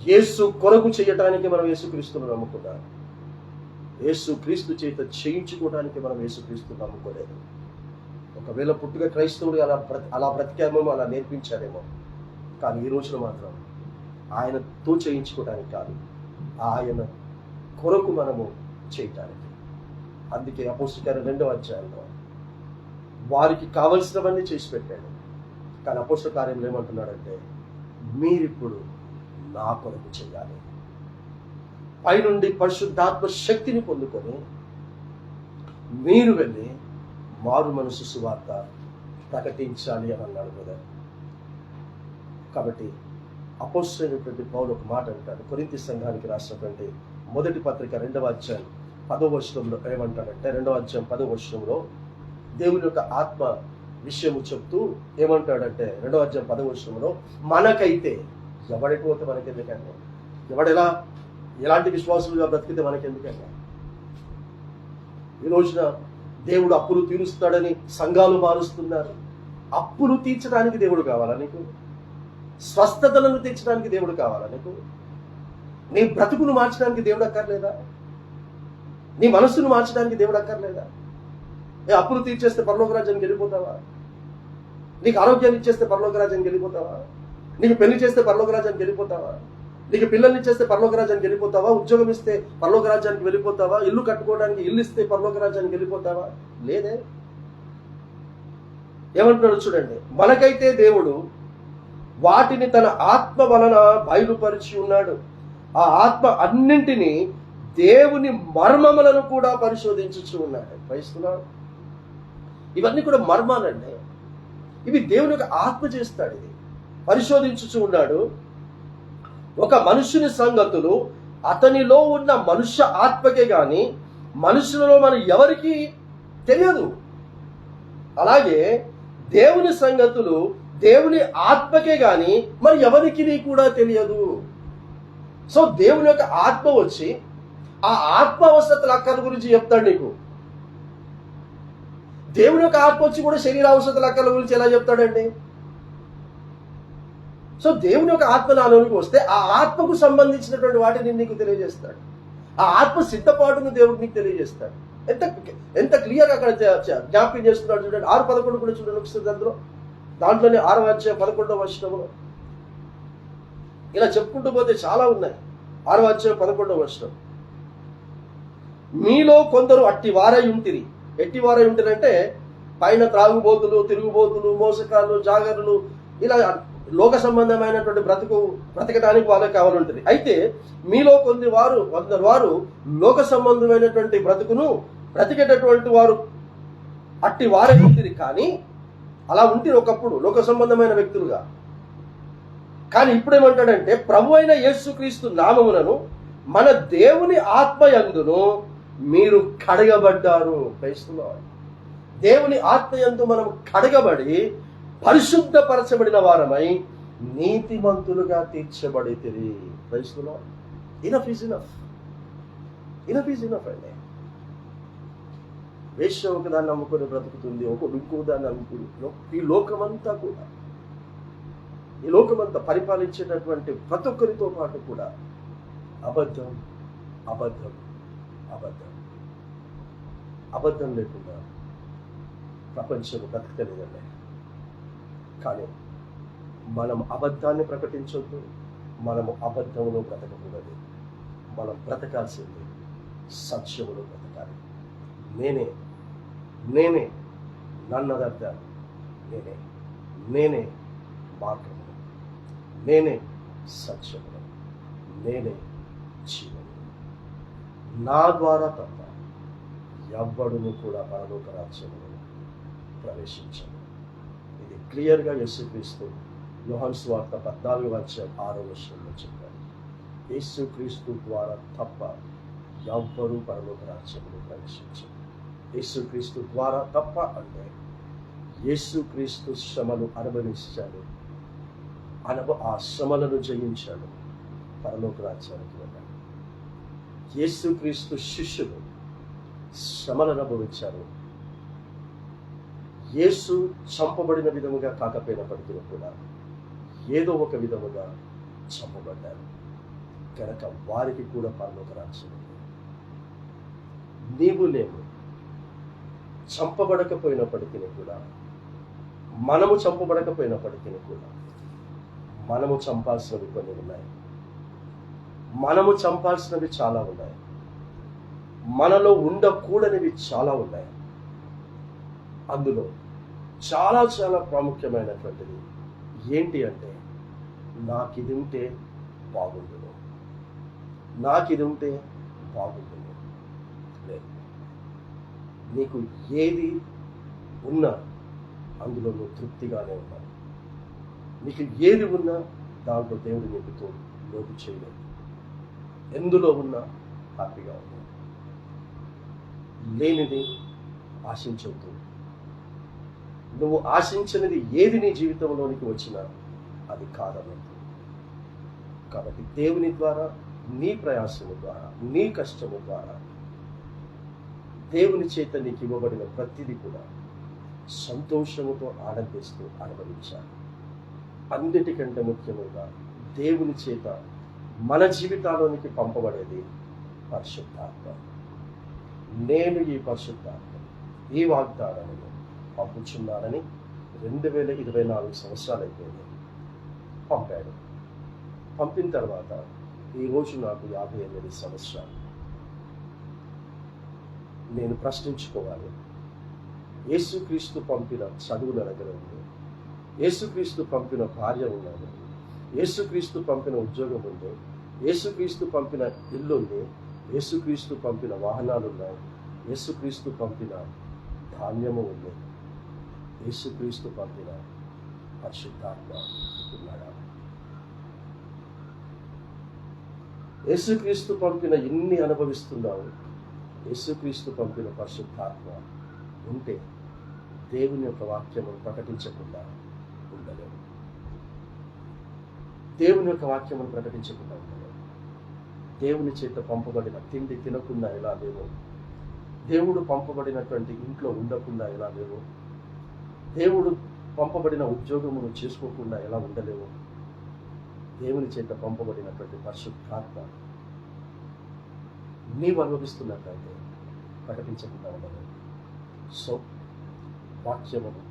యేసు కొరకు చేయటానికి మనం యేసుక్రీస్తును నమ్ముకున్నాం. యేసు క్రీస్తు చేత చేయించుకోవడానికి మనం యేసుక్రీస్తును నమ్ముకోలేదు. ఒకవేళ పుట్టుక క్రైస్తవుడు అలా బ్రతికామేమో, అలా నేర్పించారేమో. కానీ ఈ రోజున మాత్రం ఆయనతో చేయించుకోవడానికి కాదు, ఆయన కొరకు మనము చేయటానికి. అందుకే అపోస్తలుల కార్యం 2వ అధ్యాయంలో వారికి కావలసినవన్నీ చేసి పెట్టాడు. కానీ అపోస్తలుల కార్యంలో ఏమంటున్నాడంటే, మీరిప్పుడు నా కొరకు చేయాలి. పైనుండి పరిశుద్ధాత్మ శక్తిని పొందుకొని మీరు వెళ్ళి మారు మనసు సువార్త ప్రకటించాలి అని అన్నాడు కదా. కాబట్టి అపోస్తలుడైనటువంటి పౌలు ఒక మాట అంటాడు, కొరింథీ సంఘానికి రాసినటువంటి మొదటి పత్రిక 2వ అధ్యాయం 10వ వచనంలో ఏమంటాడంటే, 2వ అధ్యాయం 10వ వచనంలో దేవుని యొక్క ఆత్మ విషయము చెప్తూ ఏమంటాడంటే, 2వ అధ్యాయం 10వ వచనంలో, మనకైతే ఎవడెటుపోతే మనకెందుకండి, ఎలాంటి విశ్వాసులుగా బ్రతికితే మనకెందుకండి. ఈ రోజున దేవుడు అప్పులు తీరుస్తాడని సంఘాలు మారుస్తున్నారు. అప్పులు తీర్చడానికి దేవుడు కావాలా నీకు? స్వస్థతలను తీర్చడానికి దేవుడు కావాలా నీకు? నీ బ్రతుకును మార్చడానికి దేవుడు అక్కర్లేదా? నీ మనస్సును మార్చడానికి దేవుడు అక్కర్లేదా? అప్పులు తీర్చేస్తే పరలోక రాజ్యానికి వెళ్ళిపోతావా? నీకు ఆరోగ్యాన్ని ఇచ్చేస్తే పరలోక రాజ్యానికి వెళ్ళిపోతావా? నీకు పెళ్లి చేస్తే పరలోక రాజ్యానికి వెళ్ళిపోతావా? నీకు పిల్లల్ని ఇచ్చేస్తే పరలోక రాజ్యానికి వెళ్ళిపోతావా? ఉద్యోగం ఇస్తే పరలోక రాజ్యానికి వెళ్ళిపోతావా? ఇల్లు కట్టుకోవడానికి ఇల్లు ఇస్తే పరలోక రాజ్యానికి వెళ్ళిపోతావా? లేదే. ఏమంటున్నాడు చూడండి, మనకైతే దేవుడు వాటిని తన ఆత్మ వలన బయలుపరిచి ఉన్నాడు. ఆ ఆత్మ అన్నింటినీ దేవుని మర్మములను కూడా పరిశోధించుచు ఉన్నాడు. క్రైస్తవుడు, ఇవన్నీ కూడా మర్మాలండి. ఇవి దేవుని యొక్క ఆత్మ చేస్తాడు. ఇది పరిశోధించుచు ఉన్నాడు. ఒక మనుషుని సంగతులు అతనిలో ఉన్న మనుష్య ఆత్మకే గాని మనుషులలో మన ఎవరికి తెలియదు. అలాగే దేవుని సంగతులు దేవుని ఆత్మకే గాని మరి ఎవరికి కూడా తెలియదు. సో దేవుని యొక్క ఆత్మ వచ్చి ఆ ఆత్మ అవసరతల అక్కల గురించి చెప్తాడు నీకు. దేవుని యొక్క ఆత్మ వచ్చి కూడా శరీర అవసరతల అక్కల గురించి ఎలా చెప్తాడండి? సో దేవుని యొక్క ఆత్మ నాలోనికి వస్తే ఆ ఆత్మకు సంబంధించినటువంటి వాటిని నీకు తెలియజేస్తాడు. ఆ ఆత్మ సిద్ధపాటును దేవుడు నీకు తెలియజేస్తాడు. ఎంత క్లియర్ అక్కడ జ్ఞాపకం చేస్తున్నాడు చూడండి. 6:11 కూడా చూడండి ఒకసారి. దాంట్లోనే 6వ అధ్యాయం 11వ వచనంలో ఇలా చెప్పుకుంటూ పోతే చాలా ఉన్నాయి. 6వ అధ్యాయం 11వ వచనం, మీలో కొందరు అట్టి వారై ఉంటిరి. ఎట్టి వారై ఉంటిరంటే పైన త్రాగుబోతులు, తిరుగుబోతులు, మోసకాలు, జాగరులు, ఇలా లోక సంబంధమైనటువంటి బ్రతకడానికి వాళ్ళకి కావాలంటుంది. అయితే మీలో కొందరు వారు లోక సంబంధమైనటువంటి బ్రతుకును బ్రతికేటటువంటి వారు అట్టి వారే ఉంటిరి. కానీ అలా ఉంటిరి ఒకప్పుడు లోక సంబంధమైన వ్యక్తులుగా. కానీ ఇప్పుడేమంటాడంటే, ప్రభు అయిన యేసుక్రీస్తు నామమునను మన దేవుని ఆత్మయందును మీరు కడగబడ్డారు. క్రైస్తవులు, దేవుని ఆత్మయందు మనం కడగబడి పరిశుద్ధపరచబడిన వారమై నీతిమంతులుగా తీర్చబడితిరి. క్రైస్తవులు, enough is enough. Enough is enough అండి. వేశ్య ఒకదాన్ని నమ్ముకొని బ్రతుకుతుంది, ఇంకో దాన్ని నమ్ముకుని ఈ లోకమంతా పరిపాలించేటటువంటి ప్రతి ఒక్కరితో పాటు కూడా అబద్ధం అబద్ధం అబద్ధం అబద్ధం లేకుండా ప్రపంచం బ్రతకలేదండి. కానీ మనం అబద్ధాన్ని ప్రకటించొద్దు, మనము అబద్ధంలో బ్రతకకూడదు. మనం బ్రతకాల్సింది సత్యములో బ్రతకాలి. నేనే నన్నదర్థ, నేనే మార్గము, నేనే సత్యము, నేనే జీవము. నా ద్వారా తప్ప ఎవ్వడును కూడా పరలోక రాజ్యములో ప్రవేశించను. ఇది క్లియర్గా యేసుక్రీస్తు యోహాను సువార్త 14వ అధ్యాయం 6వ వచనంలో చెప్పారు. యేసుక్రీస్తు ద్వారా తప్ప ఎవ్వరూ పరలోక రాజ్యములో ప్రవేశించరు. యేసుక్రీస్తు ద్వారా తప్ప అంటే యేసుక్రీస్తు శ్రమలు అనుభవించాడు, ఆ శ్రమలను జయించాడు, పరలోక రాజ్యానికి వెళ్ళాడు. యేసుక్రీస్తు శిష్యులు శ్రమలను అనుభవించారు. యేసు చంపబడిన విధముగా కాకపోయినప్పటికీ కూడా ఏదో ఒక విధముగా చంపబడ్డారు కనుక వారికి కూడా పరలోక రాజ్యం ఉంది. నీవు నేను చంపబడకపోయినప్పటికీ కూడా, మనము చంపబడకపోయినప్పటికీ కూడా మనము చంపాల్సినవి కొన్ని ఉన్నాయి. మనము చంపాల్సినవి చాలా ఉన్నాయి. మనలో ఉండకూడనివి చాలా ఉన్నాయి. అందులో చాలా చాలా ప్రాముఖ్యమైనటువంటిది ఏంటి అంటే, నాకిది ఉంటే బాగుండును, నాకిది ఉంటే బాగుండును. లేదు, నీకు ఏది ఉన్నా అందులో నువ్వు తృప్తిగానే ఉన్నావు. నీకు ఏది ఉన్నా దాంట్లో దేవుడు నీకు లోటు చేయలేదు. ఎందులో ఉన్నా హ్యాపీగా ఉన్నావు. లేనిది ఆశించవద్దు. నువ్వు ఆశించినది ఏది నీ జీవితంలోనికి వచ్చినా అది కాదన్నట్టు. కాబట్టి దేవుని ద్వారా, నీ ప్రయాసము ద్వారా, నీ కష్టము ద్వారా దేవుని చేత నీకు ఇవ్వబడిన ప్రతిదీ కూడా సంతోషముతో ఆనందిస్తూ అనుభవించాలి. అన్నిటికంటే ముఖ్యముగా దేవుని చేత మన జీవితాల్లోనికి పంపబడేది పరిశుద్ధాత్మ. నేను ఈ పరిశుద్ధాత్మ, ఈ వాగ్దానాన్ని పంపుచున్నానని 2024 సంవత్సరాలు అయిపోయింది. పంపాడు. పంపిన తర్వాత ఈరోజు నాకు 58 సంవత్సరాలు. నేను ప్రశ్నించుకోవాలి, యేసుక్రీస్తు పంపిన చదువు నా దగ్గర ఉంది, యేసుక్రీస్తు పంపిన భార్య ఉన్నది, యేసుక్రీస్తు పంపిన ఉద్యోగం ఉంది, యేసుక్రీస్తు పంపిన ఇల్లు ఉంది, యేసుక్రీస్తు పంపిన వాహనాలు ఉన్నాయి, యేసుక్రీస్తు పంపిన ధాన్యము ఉంది, యేసుక్రీస్తు పంపిన పరిశుద్ధాత్మ ఉన్నాడా? యేసుక్రీస్తు పంపిన ఇన్ని అనుభవిస్తున్నావు. యేసుక్రీస్తు పంపిన పరిశుద్ధాత్మ ఉంటే దేవుని యొక్క వాక్యమును ప్రకటించకుండా ఉండలేము. దేవుని యొక్క వాక్యమును ప్రకటించకుండా ఉండలేము. దేవుని చేత పంపబడిన తిండి తినకుండా ఎలా లేవు, దేవుడు పంపబడినటువంటి ఇంట్లో ఉండకుండా ఎలా లేవు, దేవుడు పంపబడిన ఉద్యోగమును చేసుకోకుండా ఎలా ఉండలేవు. దేవుని చేత పంపబడినటువంటి పరిశుద్ధాత్మ నీవు అనుభవిస్తున్నట్లయితే ప్రకటించకుండా ఉండలేవు. సో వాక్యమును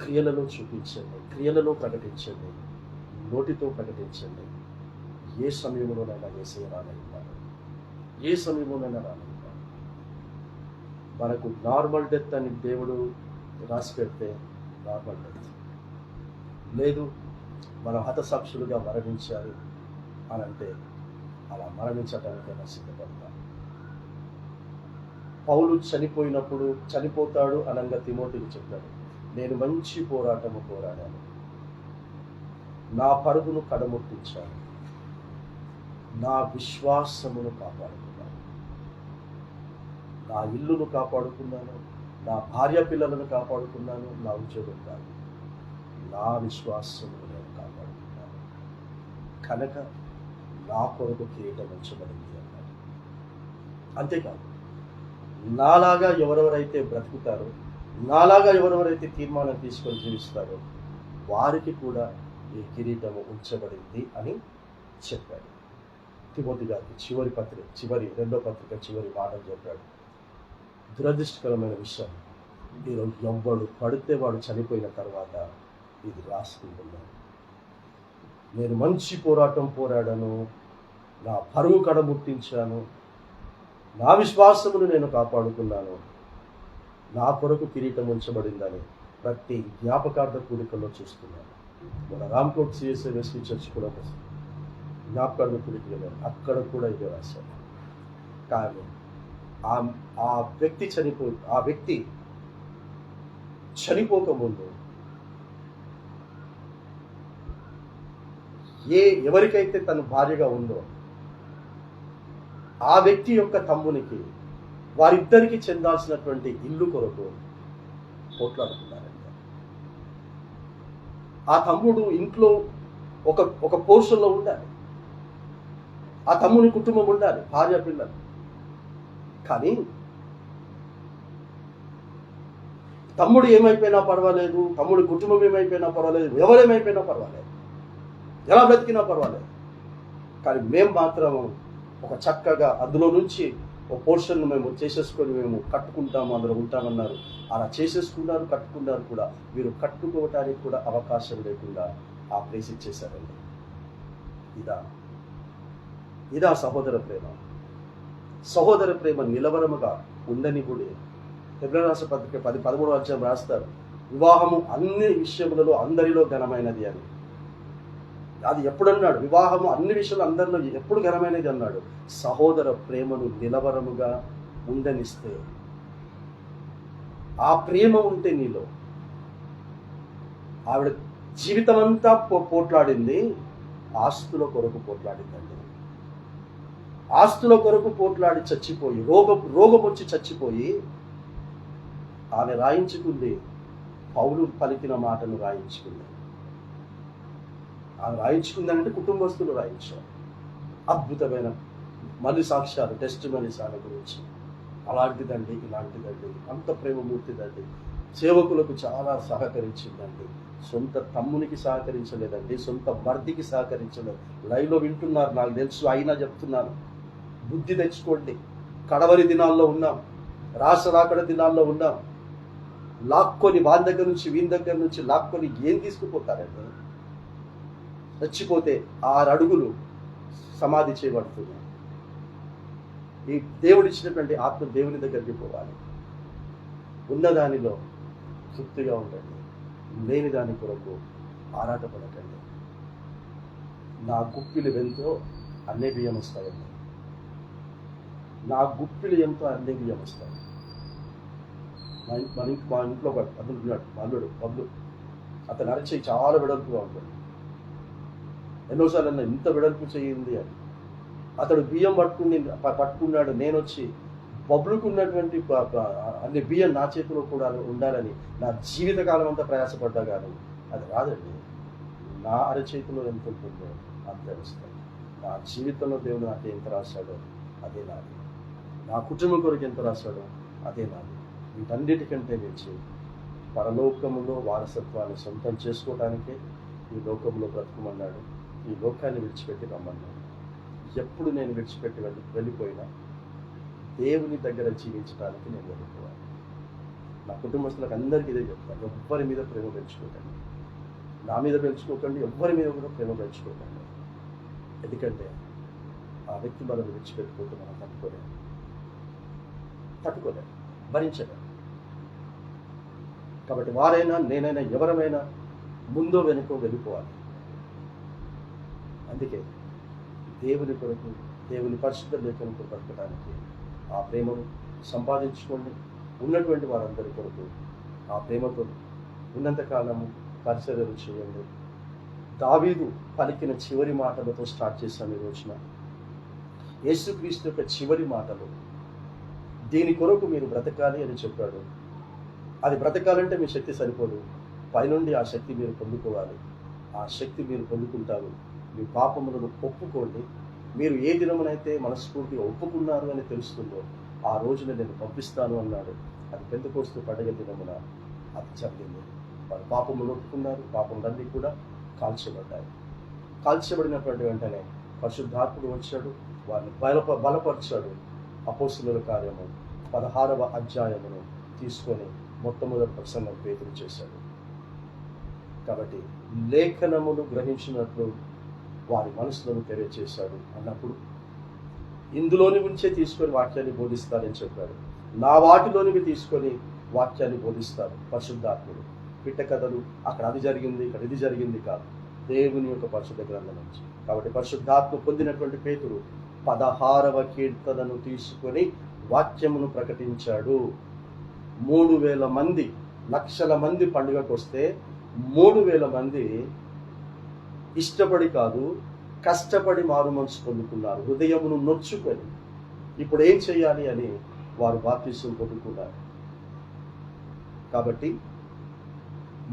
క్రియలలో చూపించండి, క్రియలలో ప్రకటించండి, నోటితో ప్రకటించండి. ఏ సమయంలోనైనా యేసయ్య రానయ్యారు, ఏ సమయంలోనైనా రానయ్యారు. మనకు నార్మల్ డెత్ అని దేవుడు రాసి పెడితే నార్మల్ డెత్ లేదు, మనం హతసాక్షులుగా మరణించాలి అని అంటే అలా మరణించడానికైనా సిద్ధపడతాం. పౌలు చనిపోయినప్పుడు చనిపోతాడు అనంగా తిమోతికి చెప్పాడు, నేను మంచి పోరాటము పోరాడాను, నా పరుగును కడముట్టించాను, నా విశ్వాసమును కాపాడుకున్నాను, నా ఇల్లును కాపాడుకున్నాను, నా భార్య పిల్లలను కాపాడుకున్నాను, నా ఉద్యోగం కాదు, నా విశ్వాసమును నేను కాపాడుకున్నాను, కనుక నా కొరకు కిరీటం ఉంచబడింది అన్నాడు. అంతేకాదు, నాలాగా ఎవరెవరైతే బ్రతుకుతారో, నాలాగా ఎవరెవరైతే తీర్మానం తీసుకొని జీవిస్తారో వారికి కూడా ఈ కిరీటము ఉంచబడింది అని చెప్పాడు. తిమోతి గారికి చివరి రెండో పత్రిక చివరి మాటలు చెప్పాడు. దురదృష్టకరమైన విషయం, ఈరోజు ఎవ్వడు పడితే వాడు చనిపోయిన తర్వాత ఇది రాసుకుంటున్నాను, నేను మంచి పోరాటం పోరాడాను, నా పరువు కడముట్టించాను, నా విశ్వాసమును నేను కాపాడుకున్నాను, నా కొరకు కిరీటం ఉంచబడిందని ప్రతి జ్ఞాపకార్థ కూడికల్లో చూస్తున్నాను. మన రామ్కోట్ సిఎస్ఐ వెస్లీ చర్చ్ కూడా జ్ఞాపకార్థ కూడిక వెళ్ళాను, అక్కడ కూడా ఇదే రాశాను. కానీ ఆ వ్యక్తి చనిపోకముందు ఎవరికైతే తన భార్యగా ఉందో ఆ వ్యక్తి యొక్క తమ్మునికి వారిద్దరికి చెందాల్సినటువంటి ఇల్లు కొరకు పోట్లాడుతున్నారండి. ఆ తమ్ముడు ఇంట్లో ఒక పోర్షన్లో ఉండాలి, ఆ తమ్ముని కుటుంబం ఉండాలి, భార్య పిల్లలు. కానీ తమ్ముడు ఏమైపోయినా పర్వాలేదు, తమ్ముడి కుటుంబం ఏమైపోయినా పర్వాలేదు, ఎవరేమైపోయినా పర్వాలేదు, ఎలా బ్రతికినా పర్వాలేదు, కానీ మేము మాత్రం ఒక చక్కగా అందులో నుంచి ఒక పోర్షన్ మేము చేసేసుకొని మేము కట్టుకుంటాము, అందులో ఉంటామన్నారు. అలా చేసేసుకున్నారు, కట్టుకున్నారు కూడా. వీరు కట్టుకోవటానికి కూడా అవకాశం లేకుండా ఆ ప్లేస్ ఇచ్చేశారండి. ఇదా సహోదర ప్రేమ. సహోదర ప్రేమ నిలవరముగా ఉండనివ్వుడే. ఫిబ్రవరి రాష్ట్ర పత్రిక 13వ అధ్యాయం రాస్తారు, వివాహము అన్ని విషయములలో అందరిలో ఘనమైనది అని. అది ఎప్పుడన్నాడు? వివాహము అన్ని విషయాలు అందరిలో ఎప్పుడు ఘనమైనది అన్నాడు? సహోదర ప్రేమను నిలవరముగా ఉండనిస్తే. ఆ ప్రేమ ఉంటే నీలో. ఆవిడ జీవితం అంతా పోట్లాడింది, ఆస్తుల కొరకు పోట్లాడిందండి. ఆస్తుల కొరకు పోట్లాడి చచ్చిపోయి, రోగం వచ్చి చచ్చిపోయి, ఆమె రాయించుకుంది, పౌలు పలికిన మాటను రాయించుకుంది. ఆమె రాయించుకుందంటే కుటుంబస్తులు రాయించారు. అద్భుతమైన మళ్ళీ సాక్ష్యాలు, టెస్ట్ మనీస్ ఆమె గురించి. అలాంటిదండి, ఇలాంటిదండి, అంత ప్రేమమూర్తిదండి. సేవకులకు చాలా సహకరించిందండి. సొంత తమ్మునికి సహకరించలేదండి, సొంత భర్తకి సహకరించలేదు. లైవ్లో వింటున్నారు, నాకు తెలుసు, అయినా చెప్తున్నాను. బుద్ధి తెచ్చుకోండి. కడవరి దినాల్లో ఉన్నాం, రాకడ దినాల్లో ఉన్నాం. లాక్కొని వాని దగ్గర నుంచి వీని దగ్గర నుంచి లాక్కొని ఏం తీసుకుపోతారండి? చచ్చిపోతే 6 అడుగులు సమాధి చేయబడుతుంది. ఈ దేవుడిచ్చినటువంటి ఆత్మ దేవుని దగ్గరికి పోవాలి. ఉన్నదానిలో తృప్తిగా ఉండండి, లేని దాని కొరకు ఆరాటపడకండి. నా గుప్పిలు ఎంతో అన్నే బియ్యం వస్తాయండి. నా గుప్పిలు ఎంతో అన్నే బియ్యం వస్తాయి. మా ఇంట్లో ఒక అతను బబ్లు, అతను అరచేయి చాలా వెడల్పుగా ఉంటుంది. ఎన్నోసార్లు అన్న ఇంత వెడల్పు చేయింది అని. అతడు బియ్యం పట్టుకున్నాడు. నేను వచ్చి బబ్లుకున్నటువంటి అన్ని బియ్యం నా చేతిలో కూడా ఉండాలని నా జీవితకాలం అంతా ప్రయాసపడ్డా కానీ అది రాదండి. నా అరచేతిలో ఎంత ఉంటుందో అంతే వస్తుంది. నా జీవితంలో దేవుడు నాకు ఎంత రాశాడో అదే నాది. నా కుటుంబం కొరకు ఎంత రాశాడో అదే నాది. వీటన్నిటికంటే మించి పరలోకములో వారసత్వాన్ని సొంతం చేసుకోవడానికే ఈ లోకంలో బ్రతుకుమన్నాడు. ఈ లోకాన్ని విడిచిపెట్టి రమ్మన్నాడు. ఎప్పుడు నేను విడిచిపెట్టి వెళ్ళిపోయినా దేవుని దగ్గర జీవించడానికి నేను వెళ్ళిపోవాలి. నా కుటుంబస్తులకు అందరికీ ఇదే చెప్తాను, ఎవ్వరి మీద ప్రేమ పెంచుకోకండి. నా మీద పెంచుకోకండి, ఎవ్వరి మీద కూడా ప్రేమ పెంచుకోకండి. ఎందుకంటే ఆ వ్యక్తి మనం విడిచిపెట్టుకుంటూ మనం తట్టుకోలేము, భరించలేము. కాబట్టి వారైనా నేనైనా ఎవరమైనా ముందో వెనుకో వెళ్ళిపోవాలి. అందుకే దేవుని కొరకు, దేవుని పరిశుద్ధ లేఖనకు బ్రతకడానికి ఆ ప్రేమను సంపాదించుకోండి. ఉన్నటువంటి వారందరి కొరకు ఆ ప్రేమతో ఉన్నంతకాలము పరిచర్యలు చేయండి. దావీదు పలికిన చివరి మాటలతో స్టార్ట్ చేశాను ఈ రోజున. యేసుక్రీస్తు యొక్క చివరి మాటలు, దీని కొరకు మీరు బ్రతకాలి అని చెప్పాడు. అది బ్రతకాలంటే మీ శక్తి సరిపోదు, పైనుండి ఆ శక్తి మీరు పొందుకోవాలి. ఆ శక్తి మీరు పొందుకుంటారు. మీ పాపములను ఒప్పుకోండి. మీరు ఏ దినమునైతే మనస్ఫూర్తిగా ఒప్పుకున్నారు అని తెలుస్తుందో ఆ రోజున నేను పంపిస్తాను అన్నాడు. అది పెంతెకోస్తు పండగ దినమున అది జరిగింది. వారు పాపములు ఒప్పుకున్నారు, పాపములన్నీ కూడా కాల్చబడ్డాయి. కాల్చబడినటువంటి వెంటనే పరిశుద్ధాత్ముడు వచ్చాడు, వారిని బలపరిచాడు. అపోస్తలుల కార్యము 16వ అధ్యాయమును తీసుకొని మొట్టమొదటి ప్రసంగం పేతురు చేశాడు. కాబట్టి లేఖనములు గ్రహించినట్లు వారి మనసులను తెలియచేశాడు అన్నప్పుడు ఇందులోని నుంచే తీసుకొని వాక్యాన్ని బోధిస్తారని చెప్పాడు. నా వాటిలోనివి తీసుకొని వాక్యాన్ని బోధిస్తారు పరిశుద్ధాత్ముడు. పిట్ట కథలు, అక్కడ అది జరిగింది, ఇక్కడ ఇది జరిగింది కాదు, దేవుని యొక్క పరిశుద్ధ గ్రంథం నుంచి. కాబట్టి పరిశుద్ధాత్మ పొందినటువంటి పేతురు 16వ కీర్తనను తీసుకొని వాక్యమును ప్రకటించాడు. 3000 మంది, లక్షల మంది పండుగకు వస్తే 3000 మంది ఇష్టపడి కాదు, కష్టపడి మారు మనసు పొందుకున్నారు. హృదయమును నొచ్చుకొని ఇప్పుడు ఏం చేయాలి అని వారు బాప్తిసం పొందుకున్నారు. కాబట్టి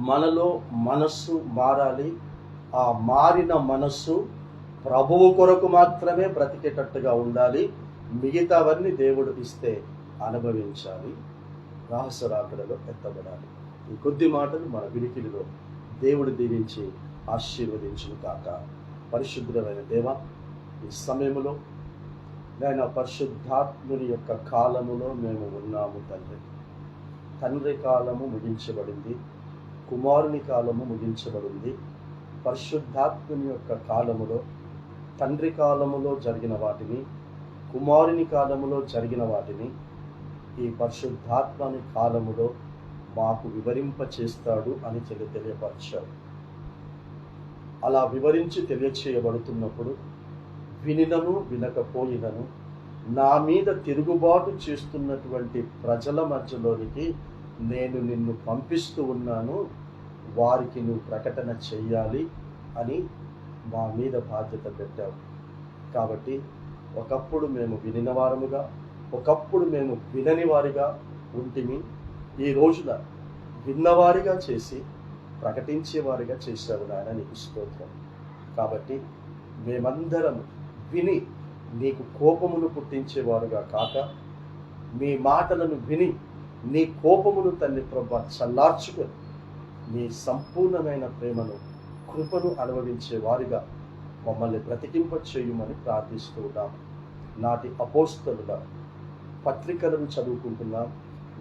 మనలో మనస్సు మారాలి. ఆ మారిన మనస్సు ప్రభువు కొరకు మాత్రమే బ్రతికేటట్టుగా ఉండాలి. మిగతావన్నీ దేవుడు ఇస్తే అనుభవించాలి, రహస్య రాకడలో ఎత్తబడాలి. ఈ కొద్ది మాటలు మన వినికిడిలో దేవుడు దీవించి ఆశీర్వదించును కాక. పరిశుద్ధమైన దేవ, ఈ సమయంలో నాయన పరిశుద్ధాత్ముని యొక్క కాలములో మేము ఉన్నాము తండ్రి. తండ్రి కాలము ముగించబడింది, కుమారుని కాలము ముగించబడింది. పరిశుద్ధాత్ముని యొక్క కాలములో, తండ్రి కాలములో జరిగిన వాటిని, కుమారుని కాలములో జరిగిన వాటిని ఈ పరిశుద్ధాత్మని కాలములో మాకు వివరింపచేస్తాడు అని తెలియపరిచాడు. అలా వివరించి తెలియచేయబడుతున్నప్పుడు వినినను వినకపోయినను నా మీద తిరుగుబాటు చేస్తున్నటువంటి ప్రజల మధ్యలోనికి నేను నిన్ను పంపిస్తూ ఉన్నాను, వారికి నువ్వు ప్రకటన చెయ్యాలి అని మా మీద బాధ్యత పెట్టావు. కాబట్టి ఒకప్పుడు మేము వినినవారముగా, ఒకప్పుడు మేము వినని వారిగా ఉంటిమి. ఈ రోజున విన్నవారిగా చేసి ప్రకటించేవారిగా చేశావు నాయన, నీకు స్తోత్రం. కాబట్టి మేమందరం విని నీకు కోపమును పుట్టించేవారుగా కాక, మీ మాటలను విని నీ కోపమును తండ్రి ప్రభు చల్లార్చుకొని నీ సంపూర్ణమైన ప్రేమను, కృపను అనుభవించే వారిగా మమ్మల్ని బ్రతికింప చేయుమని ప్రార్థిస్తూ ఉన్నాం. నాటి అపోస్తలుల పత్రికలను చదువుకుంటున్నాం,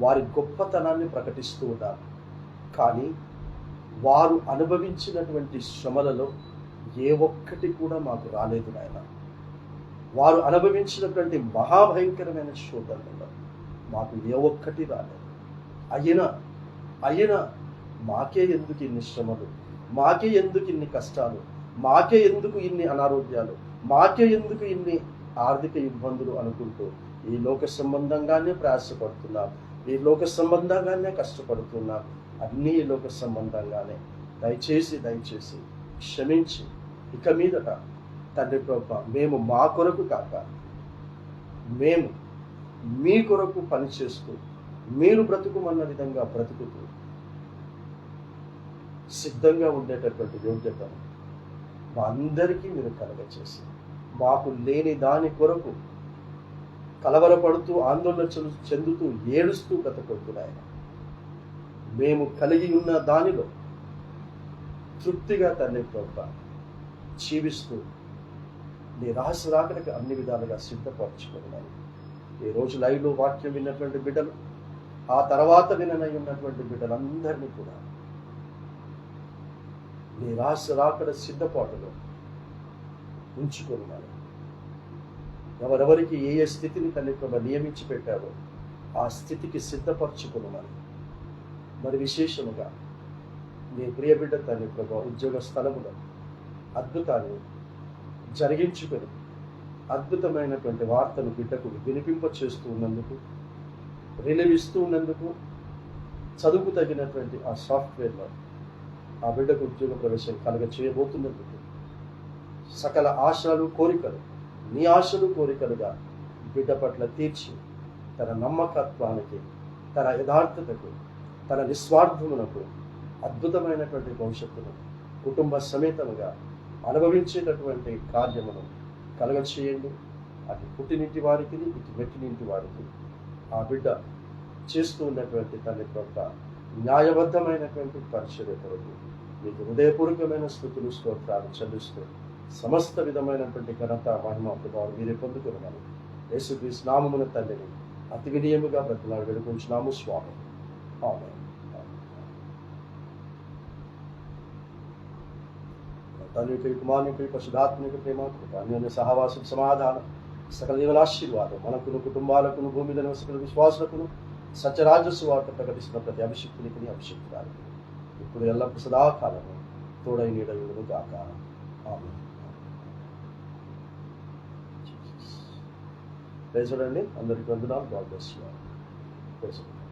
వారి గొప్పతనాన్ని ప్రకటిస్తూ ఉన్నాం. కానీ వారు అనుభవించినటువంటి శ్రమలలో ఏ ఒక్కటి కూడా మాకు రాలేదు నాయన. వారు అనుభవించినటువంటి మహాభయంకరమైన శోధనలలో మాకు ఏ ఒక్కటి రాలేదు. అయినా మాకే ఎందుకు ఇన్ని శ్రమలు, మాకే ఎందుకు ఇన్ని కష్టాలు, మాకే ఎందుకు ఇన్ని అనారోగ్యాలు, మాకే ఎందుకు ఇన్ని ఆర్థిక ఇబ్బందులు అనుకుంటూ ఈ లోక సంబంధంగానే ప్రయాసపడుతున్నాం, ఈ లోక సంబంధంగానే కష్టపడుతున్నాం, అన్నీ ఈ లోక సంబంధంగానే. దయచేసి క్షమించి ఇక మీదట తండ్రి ప్రభు మేము మా కొరకు కాక, మేము మీ కొరకు పనిచేస్తూ మీరు బ్రతుకుమన్న విధంగా బ్రతుకుతూ సిద్ధంగా ఉండేటటువంటి యోగ్యతను మా అందరికీ మీరు కలగచేసి, మాకు లేని దాని కొరకు కలవరపడుతూ ఆందోళన చెందుతూ ఏడుస్తూ బ్రతకొద్దునాయన. మేము కలిగి ఉన్న దానిలో తృప్తిగా తండ్రి ప్రభు జీవిస్తూ నీ రహస్య రాకడకు అన్ని విధాలుగా సిద్ధపరచుకున్నాను. ఈ రోజు లైవ్లో వాక్యం విన్నటువంటి బిడ్డలు, ఆ తర్వాత విననై ఉన్నటువంటి బిడ్డలందరినీ కూడా నీ రహస్య రాకడ సిద్ధపాటులో ఉంచుకున్నాను. ఎవరెవరికి ఏ ఏ స్థితిని తండ్రి ప్రభు నియమించి పెట్టారో ఆ స్థితికి సిద్ధపరచుకున్నాను. మరి విశేషముగా నీ ప్రియ బిడ్డ తండ్రి ప్రభు ఉద్యోగ స్థలములో అద్భుతాన్ని జరిగించుకొని అద్భుతమైనటువంటి వార్తను బిడ్డకు వినిపింప చేస్తూ ఉన్నందుకు, రిలీవ్ ఇస్తూ ఉన్నందుకు, చదువుకు తగినటువంటి ఆ సాఫ్ట్వేర్లో ఆ బిడ్డకు ఉద్యోగ ప్రవేశం కలగ చేయబోతున్నందుకు సకల ఆశలు కోరికలు నీ ఆశలు కోరికలుగా బిడ్డ పట్ల తీర్చి తన నమ్మకత్వానికి, తన యథార్థతకు, తన నిస్వార్థమునకు అద్భుతమైనటువంటి భవిష్యత్తును కుటుంబ సమేతముగా అనుభవించేటటువంటి కార్యమును కలగచేయండి. అటు పుట్టినింటి వారికి, ఇటు మెట్టినింటి వారికి ఆ బిడ్డ చేస్తూ ఉన్నటువంటి తల్లి యొక్క న్యాయబద్ధమైనటువంటి పరిచర్య కొరకు మీకు హృదయపూర్వకమైన స్తుతులు, స్తోత్రాలు చెల్లిస్తూ సమస్త విధమైనటువంటి ఘనత, మహిమ, ప్రభావం మీరే పొందుకున్నాను. యేసుక్రీస్తు నామమున తండ్రిని అతి వినయముగా బ్రతిమాలి వేడుకుంటున్నాము స్వామి. ఆమేన్. తండ్రికి, కుమారునికి, పరిశుద్ధాత్మనికి ప్రేమ, అన్యోన్య సహవాసం, సమాధానం, సకల దీవెనాశీర్వాదం మనకును, కుటుంబాలకును, భూమి మీద నివసించిన విశ్వాసులకును, సత్యరాజ్య సువార్త ప్రకటిస్తున్న ప్రతి అభిషిక్తునికి, అభిషిక్తురాలికి ఇప్పుడు ఎల్లప్పుడూ సదాకాలము తోడై నీడయుడును గాక. ఆమేన్. ప్రైజ్ లార్డ్ అండి. అందరికీ వందనాలు. God bless you all. Praise lord.